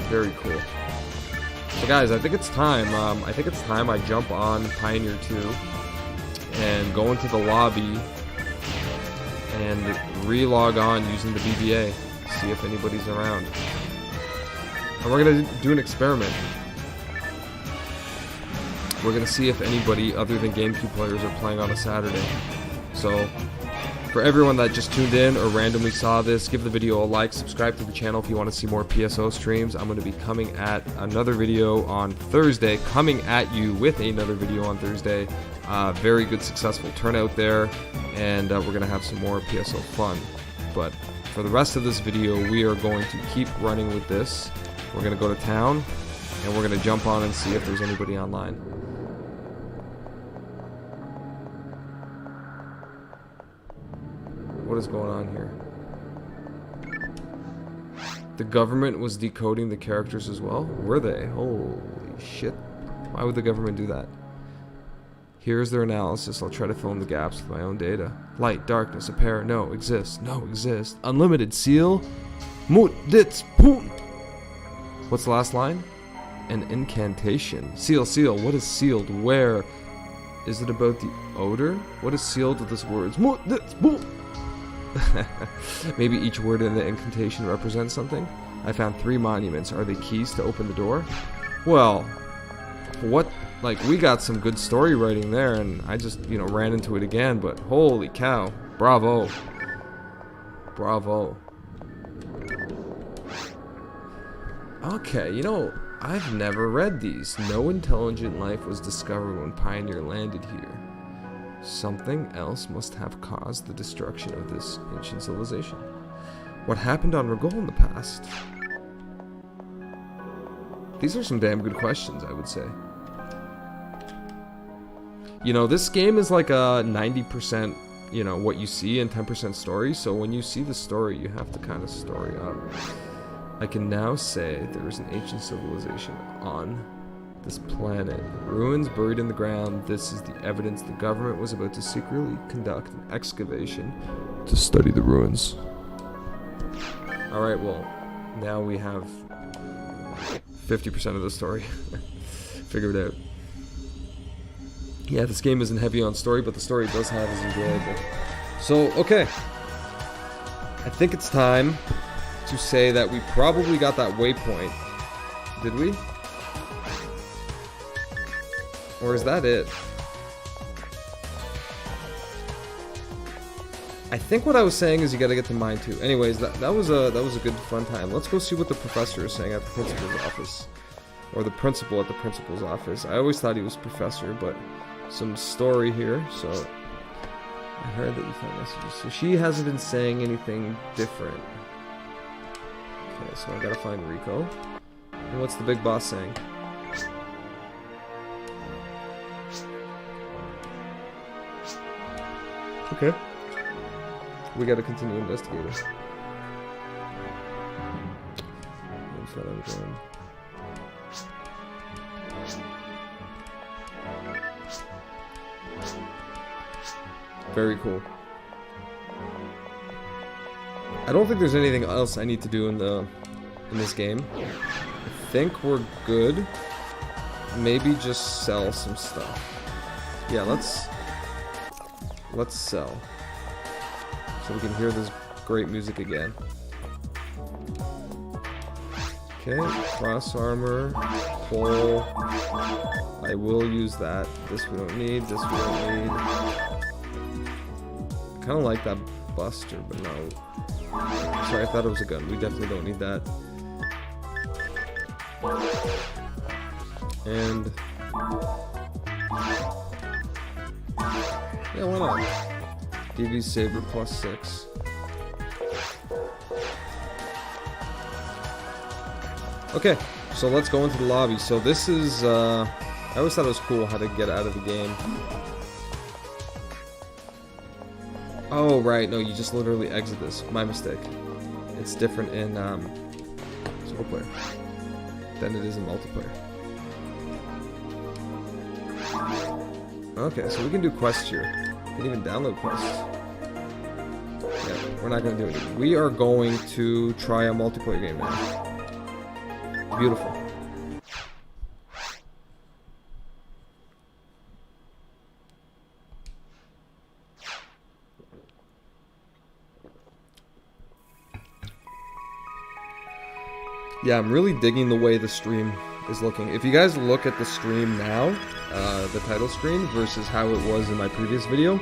Very cool. So guys, I think it's time. I jump on Pioneer 2 and go into the lobby and re-log on using the BBA. See if anybody's around. And we're gonna do an experiment. We're gonna see if anybody other than GameCube players are playing on a Saturday. So, for everyone that just tuned in or randomly saw this, give the video a like, subscribe to the channel if you want to see more PSO streams. I'm going to be coming at another video on Thursday, coming at you with another video on Thursday. Very good, successful turnout there, and we're going to have some more PSO fun. But for the rest of this video, we are going to keep running with this. We're going to go to town, and we're going to jump on and see if there's anybody online. What is going on here? The government was decoding the characters as well? Were they? Holy shit. Why would the government do that? Here's their analysis. I'll try to fill in the gaps with my own data. Light, darkness, appear, no, exist, no, exist. Unlimited, seal. Mut, ditz, poon. What's the last line? An incantation. Seal, seal. What is sealed? Where? Is it about the odor? What is sealed with this words? Mut, ditz, poon. Maybe each word in the incantation represents something. I found 3 monuments. Are they keys to open the door? Well, what? Like, we got some good story writing there, and I just, you know, ran into it again. But holy cow! Bravo! Bravo! Okay, you know, I've never read these. No intelligent life was discovered when Pioneer landed here. Something else must have caused the destruction of this ancient civilization. What happened on Rigol in the past? These are some damn good questions, I would say. You know, this game is like a 90%, you know, what you see and 10% story, so when you see the story, you have to kind of story up. I can now say there is an ancient civilization on this planet. Ruins buried in the ground. This is the evidence the government was about to secretly conduct an excavation to study the ruins. Alright, well, now we have 50% of the story. Figured it out. Yeah, this game isn't heavy on story, but the story it does have is enjoyable. So, okay. I think it's time to say that we probably got that waypoint. Did we? Or is that it? I think what I was saying is you gotta get to mine 2. Anyways, that was a good fun time. Let's go see what the professor is saying at the principal's office. or the principal at the principal's office. I always thought he was professor, but some story here. So I heard that you found messages. So she hasn't been saying anything different. Okay, so I gotta find Rico. And what's the big boss saying? Okay. We gotta continue investigating. Very cool. I don't think there's anything else I need to do in this game. I think we're good. Maybe just sell some stuff. Yeah, let's sell. So we can hear this great music again. Okay, cross armor, pole. I will use that. This we don't need, this we don't need. I kinda like that buster, but no. Sorry, I thought it was a gun. We definitely don't need that. And yeah, why not? DV Saber +6. Okay, so let's go into the lobby. So this is, I always thought it was cool how to get out of the game. Oh, right, no, you just literally exit this. My mistake. It's different in, single player than it is in multiplayer. Okay, so we can do quests here. We can even download quests. Yeah, we're not going to do it. We are going to try a multiplayer game now. Beautiful. Yeah, I'm really digging the way the stream is looking. If you guys look at the stream now, the title screen versus how it was in my previous video,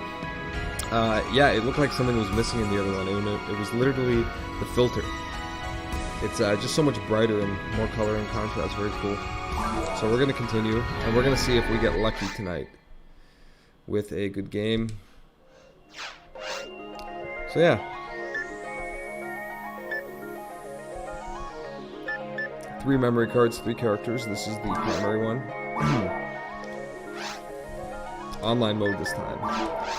yeah, it looked like something was missing in the other one. It was literally the filter. It's just so much brighter and more color and contrast. Very cool. So we're going to continue, and we're going to see if we get lucky tonight with a good game. So yeah. 3 memory cards, 3 characters. This is the primary one. Online mode this time.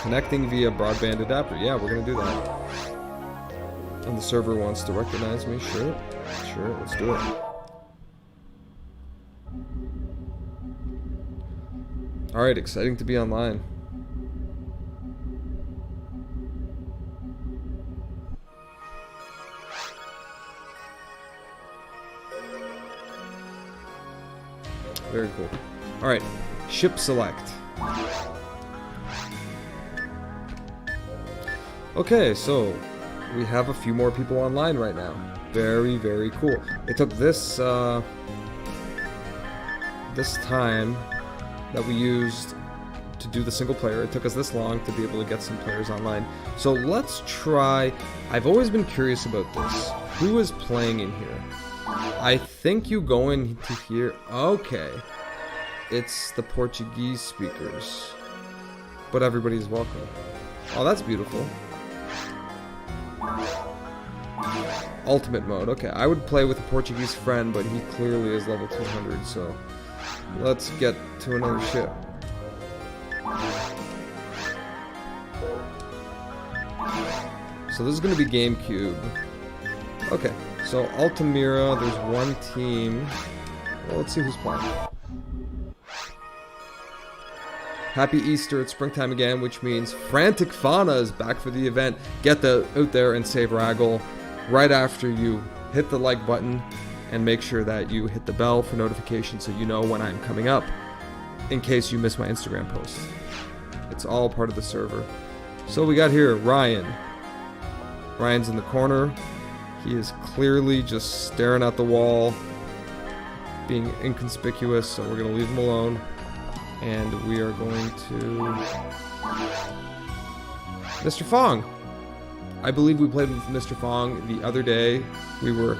Connecting via broadband adapter. Yeah, we're going to do that. And the server wants to recognize me. Sure. Sure, let's do it. Alright, exciting to be online. Very cool. Alright, ship select. Okay, so we have a few more people online right now. Very, very cool. It took this this time that we used to do the single player. It took us this long to be able to get some players online. So let's try. I've always been curious about this. Who is playing in here? I think you go into here. Okay. It's the Portuguese speakers. But everybody's welcome. Oh, that's beautiful. Ultimate mode. Okay, I would play with a Portuguese friend, but he clearly is level 200, so let's get to another ship. So this is going to be GameCube. Okay, so Altamira, there's one team. Well, let's see who's playing. Happy Easter, it's springtime again, which means Frantic Fauna is back for the event. Get out there and save Raggle right after you hit the like button, and make sure that you hit the bell for notifications so you know when I'm coming up, in case you miss my Instagram post. It's all part of the server. So we got here Ryan. Ryan's in the corner. He is clearly just staring at the wall, being inconspicuous, so we're going to leave him alone. And we are going to... Mr. Fong! I believe we played with Mr. Fong the other day. We were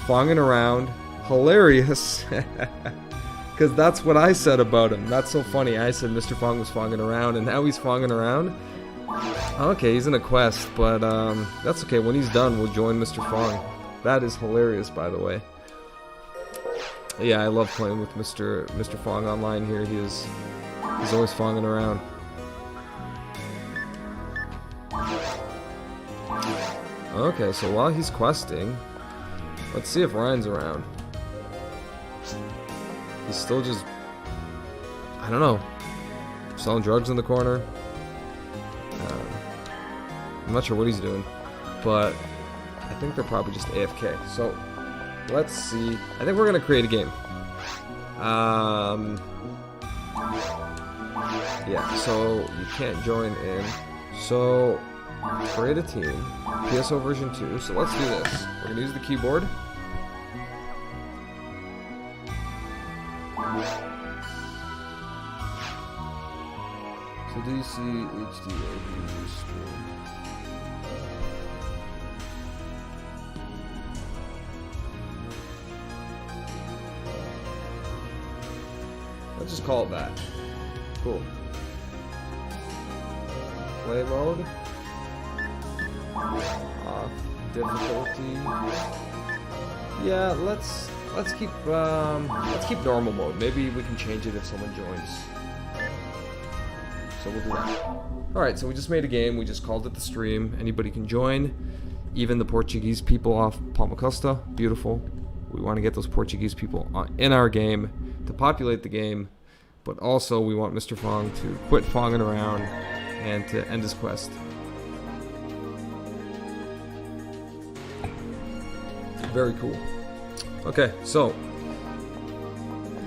fonging around. Hilarious! Because that's what I said about him. That's so funny. I said Mr. Fong was fonging around, and now he's fonging around. Okay, he's in a quest, but that's okay. When he's done, we'll join Mr. Fong. That is hilarious, by the way. Yeah, I love playing with Mr. Fong online here. He's always fonging around. Okay, so while he's questing, let's see if Ryan's around. He's still just, I don't know, selling drugs in the corner. I'm not sure what he's doing, but I think they're probably just AFK. So let's see. I think we're gonna create a game. Yeah, so you can't join in. So create a team. PSO version 2. So let's do this. We're gonna use the keyboard. So DC hdrgb stream. Let's just call it that. Cool. Play mode. Difficulty. Yeah, let's keep normal mode. Maybe we can change it if someone joins. So we'll do that. Alright, so we just made a game. We just called it the stream. Anybody can join. Even the Portuguese people off Palma Costa. Beautiful. We want to get those Portuguese people in our game to populate the game. But also we want Mr. Fong to quit fonging around and to end his quest. Very cool. Okay, so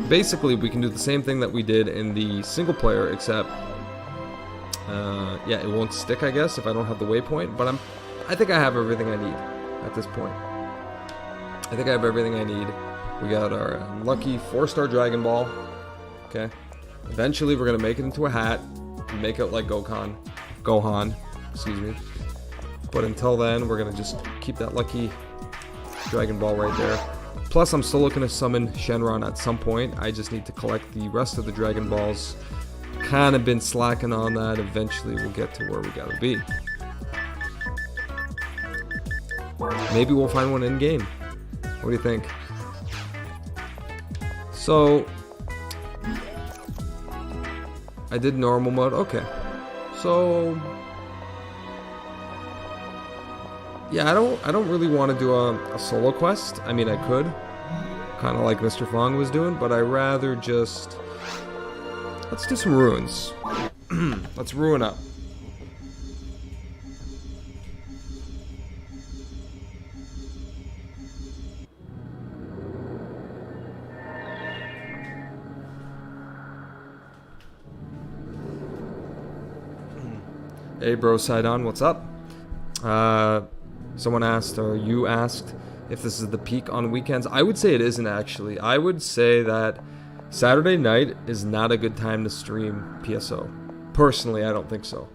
basically we can do the same thing that we did in the single player, except yeah, it won't stick, I guess, if I don't have the waypoint, but I think I have everything I need at this point. I think I have everything I need. We got our lucky 4-star Dragon Ball. Okay. Eventually we're gonna make it into a hat and make it like Gohan, excuse me. But until then, we're gonna just keep that lucky Dragon Ball right there. Plus, I'm still looking to summon Shenron at some point. I just need to collect the rest of the Dragon Balls. Kind of been slacking on that. Eventually, we'll get to where we gotta be. Maybe we'll find one in game. What do you think? So, I did normal mode. Okay. So, yeah, I don't really want to do a solo quest. I mean, I could, kind of like Mr. Fong was doing, but I rather just let's do some ruins. Let's ruin up. Hey, bro, Sidon, what's up? Someone asked, or you asked, if this is the peak on weekends. I would say it isn't, actually. I would say that Saturday night is not a good time to stream PSO. Personally, I don't think so.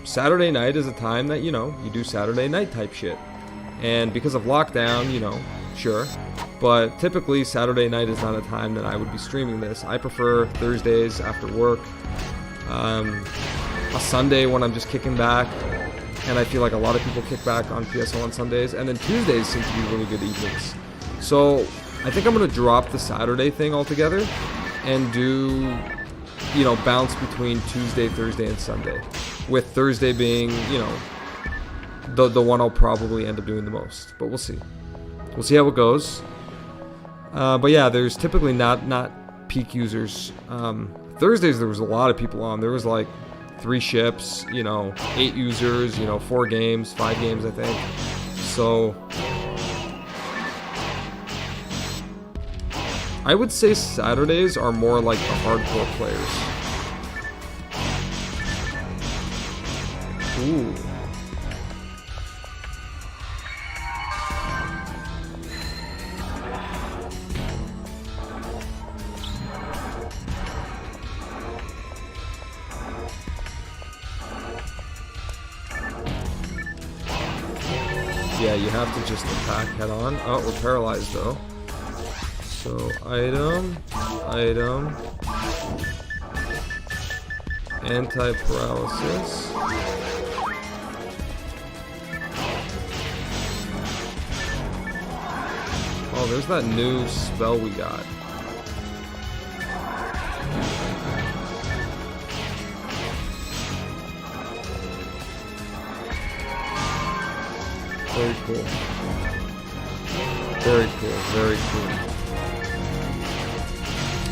Saturday night is a time that, you know, you do Saturday night type shit. And because of lockdown, you know, sure. But typically, Saturday night is not a time that I would be streaming this. I prefer Thursdays after work. A Sunday when I'm just kicking back, and I feel like a lot of people kick back on PSO on Sundays, and then Tuesdays seem to be really good evenings. So I think I'm going to drop the Saturday thing altogether and do, you know, bounce between Tuesday, Thursday, and Sunday, with Thursday being, you know, the one I'll probably end up doing the most. But we'll see. We'll see how it goes. But yeah, there's typically not peak users. Thursdays there was a lot of people on. There was like 3 ships, you know, 8 users, you know, 4 games, 5 games, I think. So I would say Saturdays are more like the hardcore players. Ooh. Yeah, you have to just attack head on. Oh, we're paralyzed though. So item, anti-paralysis. Oh, there's that new spell we got. Very cool. Very cool, very cool.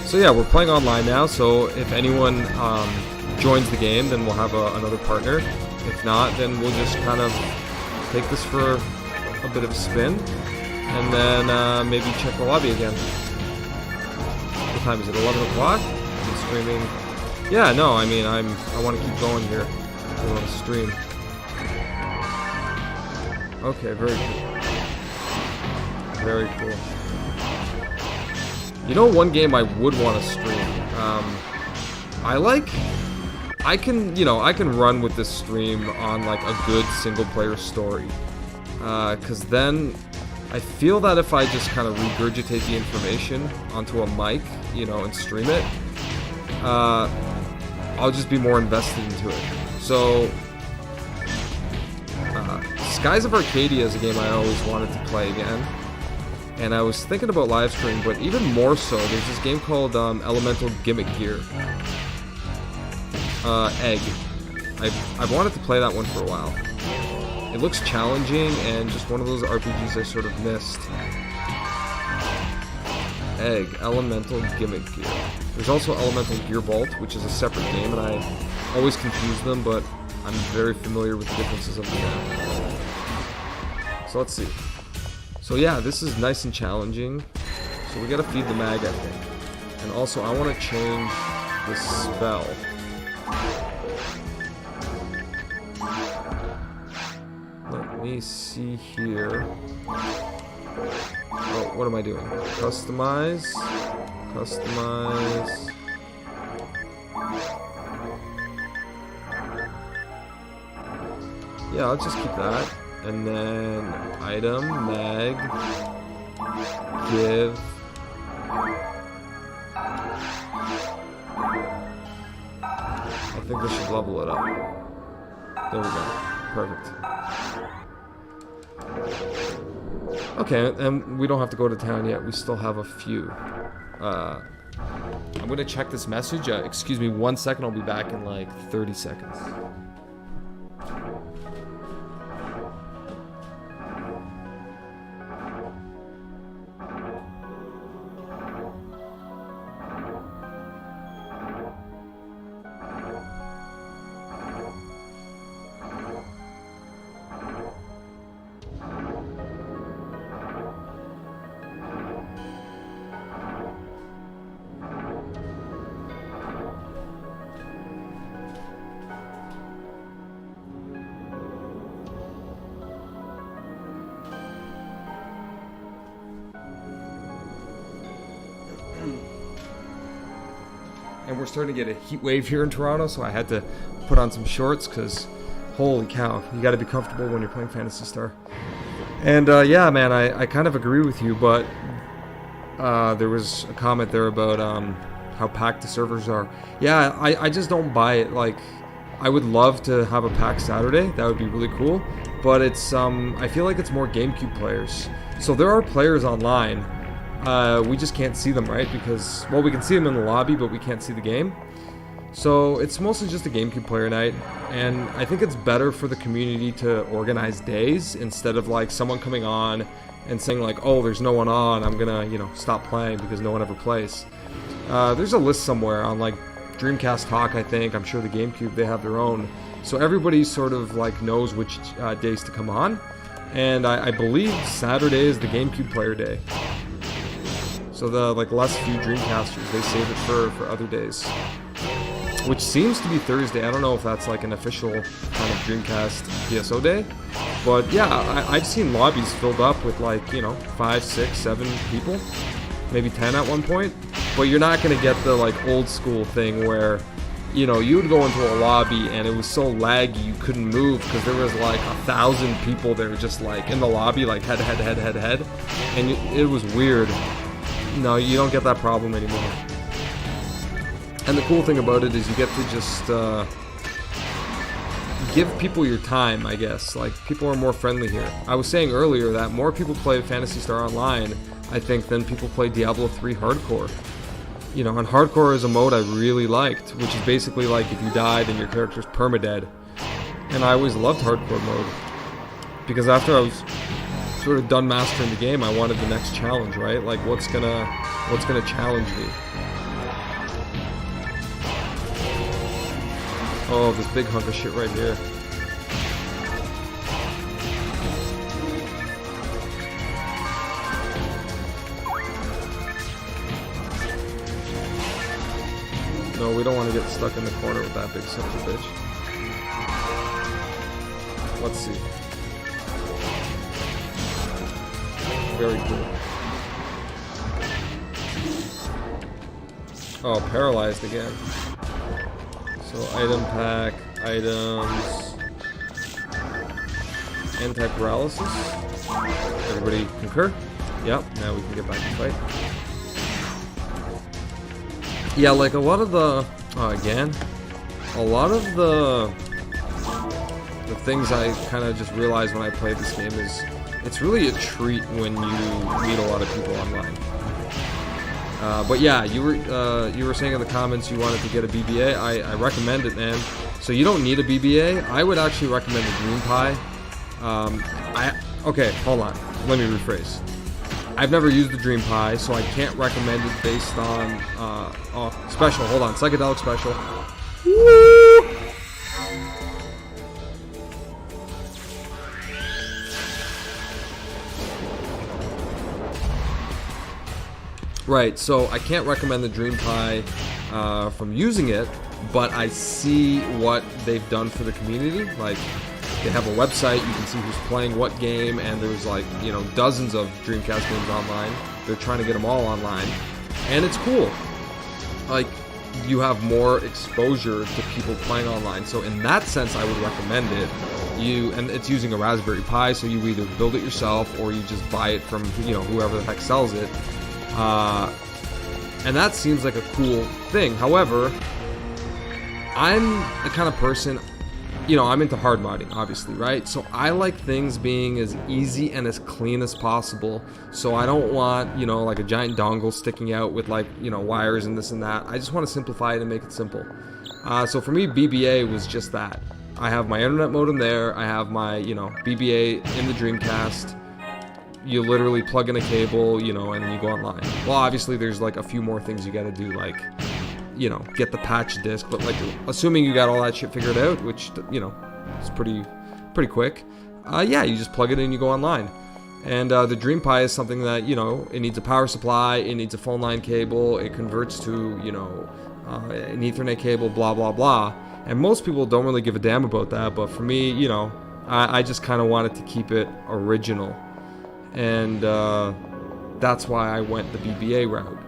So yeah, we're playing online now, so if anyone joins the game, then we'll have another partner. If not, then we'll just kind of take this for a bit of a spin, and then maybe check the lobby again. What time is it? 11 o'clock? I'm streaming. Yeah, no, I mean, I want to keep going here. I want to stream. Okay, very cool. Very cool. You know, one game I would want to stream. I can run with this stream on like a good single player story. Cause then I feel that if I just kind of regurgitate the information onto a mic, you know, and stream it, I'll just be more invested into it. So, Skies of Arcadia is a game I always wanted to play again. And I was thinking about live stream, but even more so, there's this game called Elemental Gimmick Gear. Egg. I've wanted to play that one for a while. It looks challenging and just one of those RPGs I sort of missed. Egg. Elemental Gimmick Gear. There's also Elemental Gear Vault, which is a separate game, and I always confuse them, but I'm very familiar with the differences of them. So let's see. So yeah, this is nice and challenging. So we gotta feed the mag, I think. And also, I want to change the spell. Let me see here. Oh, what am I doing? Customize. Customize. Yeah, I'll just keep that. And then item, mag, give. I think this should level it up. There we go. Perfect. Okay, and we don't have to go to town yet. We still have a few. I'm gonna check this message. Excuse me 1 second. I'll be back in like 30 seconds. And we're starting to get a heat wave here in Toronto, so I had to put on some shorts because, holy cow, you got to be comfortable when you're playing Phantasy Star. And yeah, man, I kind of agree with you, but there was a comment there about how packed the servers are. Yeah, I just don't buy it. Like, I would love to have a packed Saturday. That would be really cool. But it's I feel like it's more GameCube players. So there are players online. We just can't see them, right? Because, well, we can see them in the lobby, but we can't see the game. So it's mostly just a GameCube player night, and I think it's better for the community to organize days instead of like someone coming on and saying like, oh, there's no one on, I'm gonna, you know, stop playing because no one ever plays. There's a list somewhere on like Dreamcast Talk, I think. I'm sure the GameCube, they have their own. So everybody sort of like knows which days to come on, and I believe Saturday is the GameCube player day. So the like less few Dreamcasters, they save it for other days. Which seems to be Thursday. I don't know if that's like an official kind of Dreamcast PSO day. But yeah, I've seen lobbies filled up with like, you know, 5, 6, 7 people. Maybe 10 at one point. But you're not going to get the like old school thing where, you know, you would go into a lobby and it was so laggy you couldn't move because there was like 1,000 people there just like in the lobby, like head. And it was weird. No, you don't get that problem anymore. And the cool thing about it is you get to just give people your time, I guess. Like, people are more friendly here. I was saying earlier that more people play Phantasy Star Online, I think, than people play Diablo 3 Hardcore. You know, and Hardcore is a mode I really liked, which is basically like if you died and your character's permadead. And I always loved Hardcore mode, because after I was sort of done mastering the game, I wanted the next challenge, right? Like, what's gonna challenge me? Oh, this big hunk of shit right here. No, we don't want to get stuck in the corner with that big son of a bitch. Let's see. Very cool. Oh, paralyzed again. So item pack, items, anti-paralysis. Everybody concur? Yep, now we can get back to fight. Yeah, like a lot of the, a lot of the things I kind of just realized when I played this game is it's really a treat when you meet a lot of people online. But yeah, you were saying in the comments you wanted to get a BBA. I recommend it, man. So you don't need a BBA. I would actually recommend the Dream Pie. Okay, hold on. Let me rephrase. I've never used the Dream Pie, so I can't recommend it based on special. Hold on, psychedelic special. Woo! Right, so I can't recommend the Dream Pie from using it, but I see what they've done for the community. Like, they have a website, you can see who's playing what game, and there's like, you know, dozens of Dreamcast games online. They're trying to get them all online, and it's cool. Like, you have more exposure to people playing online, so in that sense I would recommend it. And it's using a Raspberry Pi, so you either build it yourself or you just buy it from, you know, whoever the heck sells it. And that seems like a cool thing. However, I'm the kind of person, you know, I'm into hard modding, obviously, right? So I like things being as easy and as clean as possible. So I don't want, you know, like a giant dongle sticking out with, like, you know, wires and this and that. I just want to simplify it and make it simple. So for me, BBA was just that. I have my internet modem there. I have my, you know, BBA in the Dreamcast. You literally plug in a cable, you know, and then you go online. Well, obviously there's like a few more things you gotta do, like, you know, get the patch disc, but like, assuming you got all that shit figured out, which, you know, is pretty quick, yeah, you just plug it in and you go online. And the Dream Pie is something that, you know, it needs a power supply, it needs a phone line cable, it converts to, you know, an Ethernet cable, blah, blah, blah. And most people don't really give a damn about that, but for me, you know, I just kind of wanted to keep it original. And that's why I went the BBA route.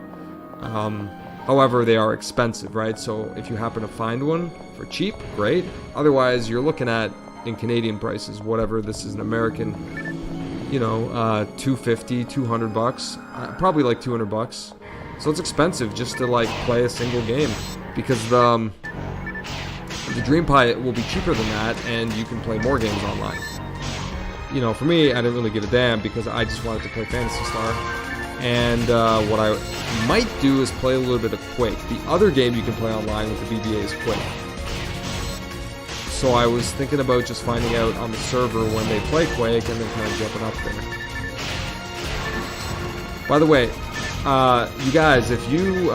However, they are expensive, right? So if you happen to find one for cheap, great. Otherwise, you're looking at, in Canadian prices, whatever this is in American, you know, $250, $200, probably like $200. So it's expensive just to like play a single game, because the Dream Pie will be cheaper than that, and you can play more games online. You know, for me, I didn't really give a damn because I just wanted to play Phantasy Star. And what I might do is play a little bit of Quake. The other game you can play online with the BBA is Quake. So I was thinking about just finding out on the server when they play Quake and then kind of jumping up there. By the way, you guys, if you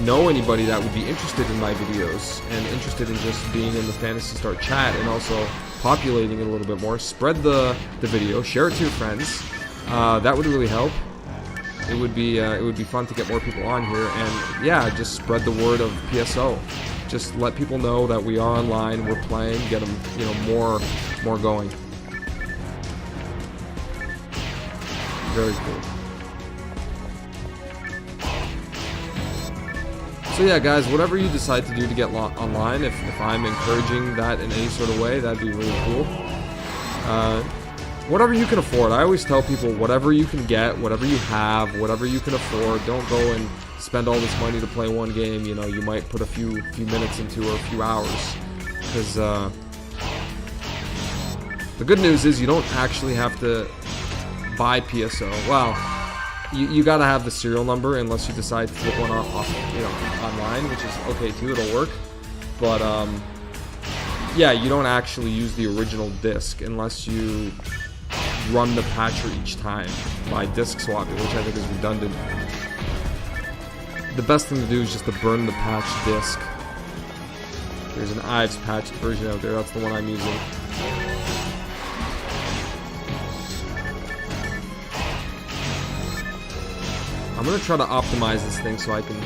know anybody that would be interested in my videos and interested in just being in the Phantasy Star chat and also populating it a little bit more, spread the video, share it to your friends. That would really help. It would be fun to get more people on here, and yeah, just spread the word of PSO. Just let people know that we are online, we're playing, get them, you know, more going. Very cool. So yeah, guys, whatever you decide to do to get online, if I'm encouraging that in any sort of way, that'd be really cool. whatever you can afford. I always tell people, whatever you can get, whatever you have, whatever you can afford. Don't go and spend all this money to play one game. You know, you might put a few minutes into, or a few hours, because the good news is you don't actually have to buy PSO. Well, you gotta have the serial number unless you decide to flip one off, you know, online, which is okay too. It'll work, but yeah, you don't actually use the original disc unless you run the patcher each time by disc swapping, which I think is redundant. The best thing to do is just to burn the patch disc. There's an Ives patched version out there. That's the one I'm using. I'm gonna try to optimize this thing so I can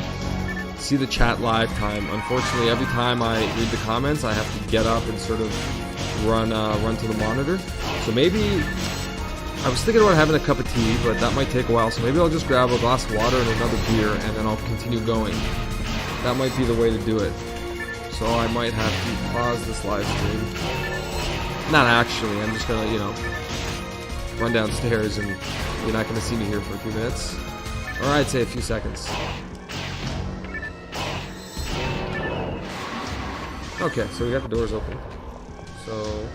see the chat live time. Unfortunately, every time I read the comments, I have to get up and sort of run to the monitor. So maybe I was thinking about having a cup of tea, but that might take a while. So maybe I'll just grab a glass of water and another beer, and then I'll continue going. That might be the way to do it. So I might have to pause this live stream. Not actually. I'm just gonna, you know, run downstairs, and you're not gonna see me here for a few minutes. Or I'd say a few seconds. Okay, so we got the doors open. So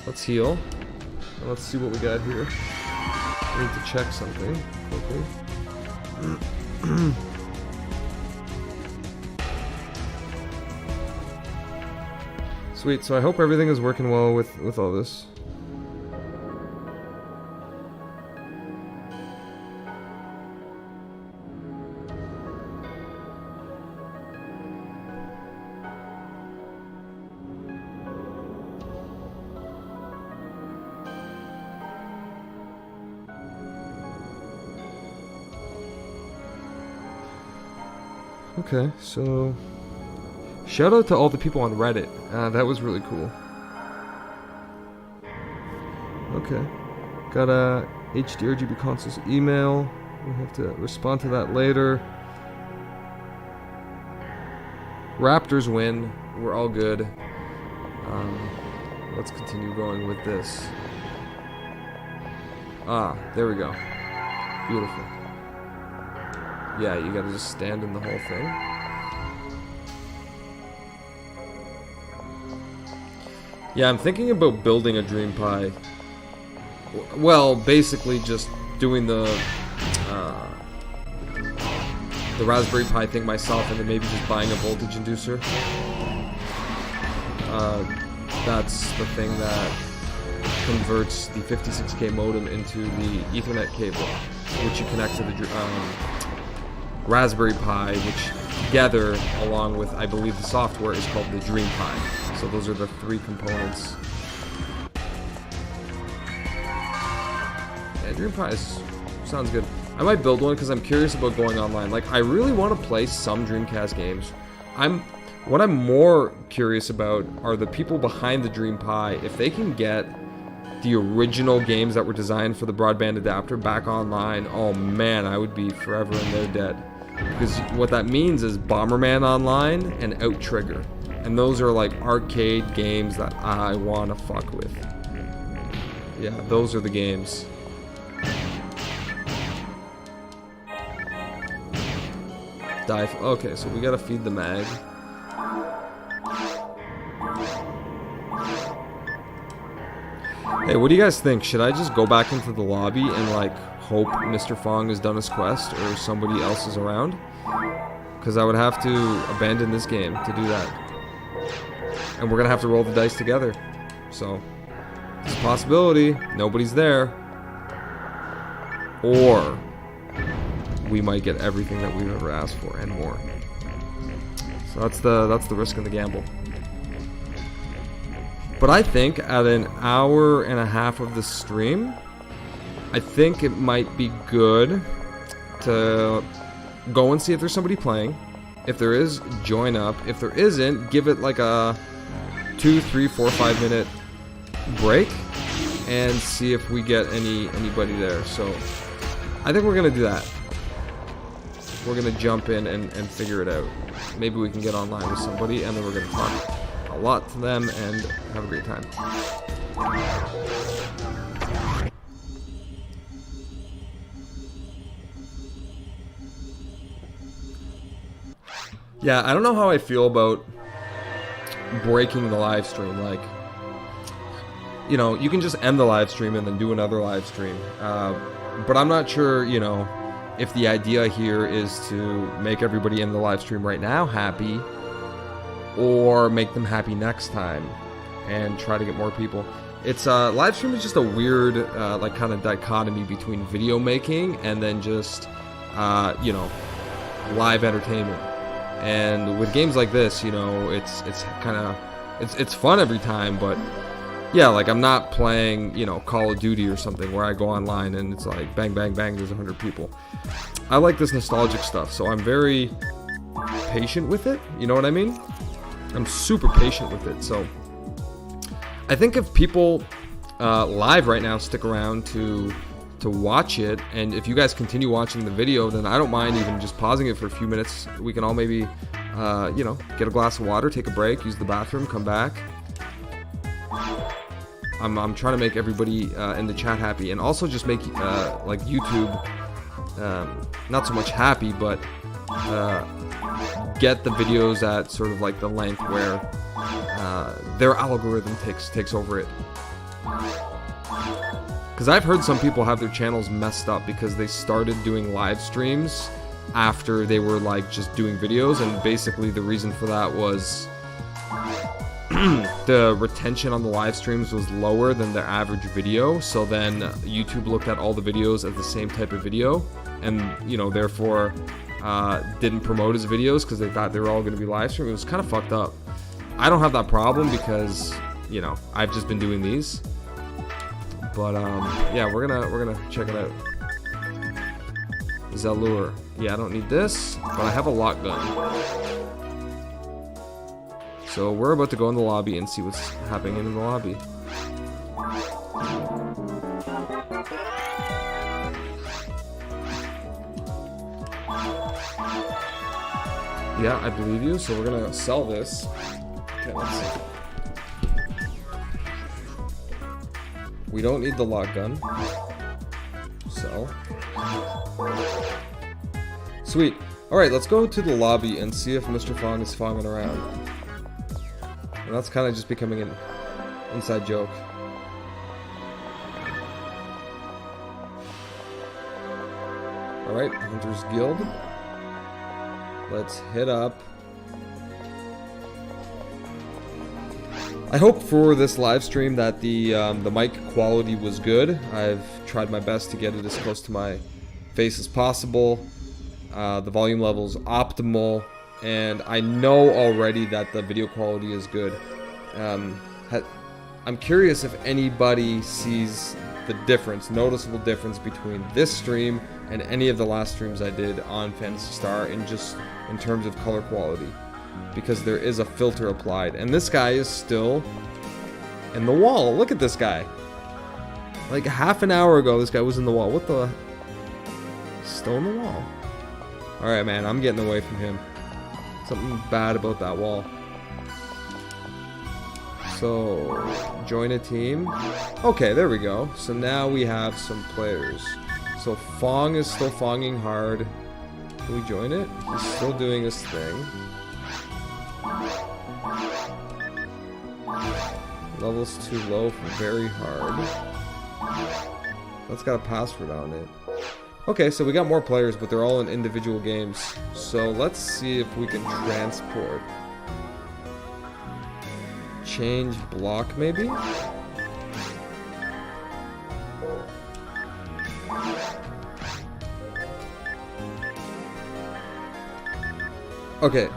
let's heal. And let's see what we got here. I need to check something quickly. Sweet, so I hope everything is working well with all this. Okay, so shout out to all the people on Reddit. That was really cool. Okay, got a hdrgb consoles email. We have to respond to that later. Raptors win. We're all good. Let's continue going with this. Ah, there we go. Beautiful. Yeah, you gotta just stand in the whole thing. Yeah, I'm thinking about building a Dream Pi. Well, basically just doing the Raspberry Pi thing myself, and then maybe just buying a voltage inducer. That's the thing that converts the 56K modem into the Ethernet cable, which you connect to the Raspberry Pi, which together, along with, I believe, the software, is called the Dream Pi. So those are the three components. Yeah, Dream Pi sounds good. I might build one because I'm curious about going online. Like, I really want to play some Dreamcast games. What I'm more curious about are the people behind the Dream Pi. If they can get the original games that were designed for the broadband adapter back online, oh man, I would be forever in their debt. Because what that means is Bomberman Online and Outrigger. And those are like arcade games that I want to fuck with. Yeah, those are the games. Okay, so we gotta feed the mag. Hey, what do you guys think? Should I just go back into the lobby and like hope Mr. Fong has done his quest or somebody else is around? Because I would have to abandon this game to do that. And we're gonna have to roll the dice together. So, it's a possibility. Nobody's there. Or we might get everything that we've ever asked for and more. So that's the risk and the gamble. But I think at an hour and a half of the stream, I think it might be good to go and see if there's somebody playing. If there is, join up. If there isn't, give it like a 2, 3, 4, 5 minute break and see if we get anybody there. So I think we're gonna do that. We're gonna jump in and figure it out. Maybe we can get online with somebody, and then we're gonna talk a lot to them and have a great time. Yeah, I don't know how I feel about breaking the live stream. Like, you know, you can just end the live stream and then do another live stream. But I'm not sure, you know, if the idea here is to make everybody in the live stream right now happy, or make them happy next time and try to get more people. It's live stream is just a weird like kind of dichotomy between video making and then just you know, live entertainment. And with games like this, you know, it's kind of it's fun every time, but yeah, like I'm not playing, you know, Call of Duty or something where I go online and it's like bang bang bang, there's 100 people. I like this nostalgic stuff, so I'm very patient with it, you know what I mean? I'm super patient with it. So I think if people live right now stick around to watch it, and if you guys continue watching the video, then I don't mind even just pausing it for a few minutes. We can all maybe you know, get a glass of water, take a break, use the bathroom, come back. I'm trying to make everybody in the chat happy, and also just make like YouTube not so much happy, but get the videos at sort of like the length where their algorithm takes over it. Because I've heard some people have their channels messed up because they started doing live streams after they were like just doing videos, and basically the reason for that was the retention on the live streams was lower than the average video. So then YouTube looked at all the videos as the same type of video, and you know, therefore didn't promote his videos because they thought they were all going to be live stream. It was kind of fucked up. I don't have that problem because, you know, I've just been doing these. But yeah, we're gonna check it out. Zalure. Yeah, I don't need this, but I have a lock gun. So we're about to go in the lobby and see what's happening in the lobby. Yeah, I believe you, so we're gonna sell this. Okay, let's see. We don't need the lock gun. Sell. Sweet. Alright, let's go to the lobby and see if Mr. Fong is fonging around. And that's kind of just becoming an inside joke. Alright, Hunter's Guild. Let's hit up. I hope for this live stream that the mic quality was good. I've tried my best to get it as close to my face as possible. The volume level is optimal, and I know already that the video quality is good. I'm curious if anybody sees the difference, noticeable difference between this stream and any of the last streams I did on Phantasy Star in terms of color quality, because there is a filter applied, and this guy is still in the wall. Look at this guy. Like half an hour ago, this guy was in the wall. What the? Still in the wall. All right, man, I'm getting away from him. Something bad about that wall. So, join a team. Okay, there we go. So now we have some players. So Fong is still fonging hard. Can we join it? He's still doing his thing. Level's too low for very hard. That's got a password on it. Okay, so we got more players, but they're all in individual games. So let's see if we can transport. Change block, maybe? Okay.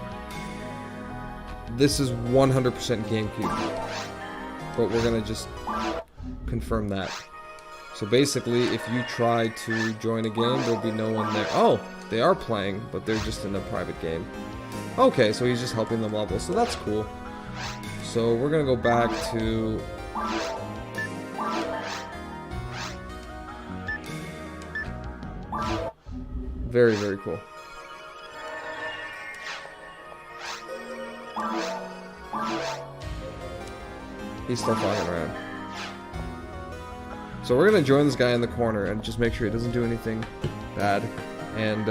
This is 100% GameCube. But we're gonna just confirm that. So basically, if you try to join a game, there'll be no one there. Oh, they are playing, but they're just in a private game. Okay, so he's just helping them level, so that's cool. So we're gonna go back to... Very, very cool. He's still flying around. So we're gonna join this guy in the corner and just make sure he doesn't do anything bad. And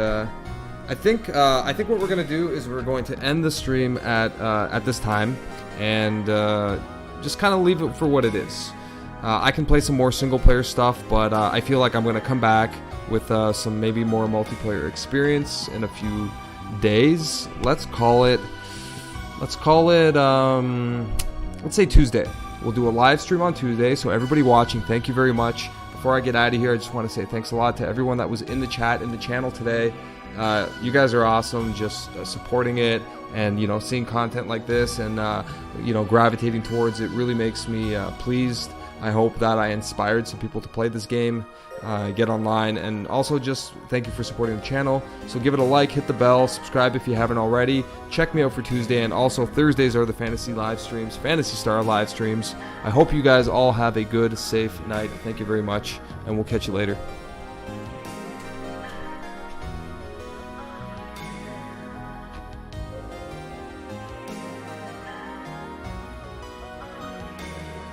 I think what we're gonna do is we're going to end the stream at this time, and just kind of leave it for what it is. I can play some more single player stuff, but I feel like I'm gonna come back with some maybe more multiplayer experience in a few days. Let's say Tuesday. We'll do a live stream on Tuesday. So everybody watching, thank you very much. Before I get out of here, I just want to say thanks a lot to everyone that was in the chat, in the channel today. You guys are awesome, just supporting it, and seeing content like this, and gravitating towards it really makes me pleased. I hope that I inspired some people to play this game, get online, and also just thank you for supporting the channel. So give it a like, hit the bell, subscribe if you haven't already. Check me out for Tuesday, and also Thursdays are the Fantasy live streams, Phantasy Star live streams. I hope you guys all have a good, safe night. Thank you very much, and we'll catch you later.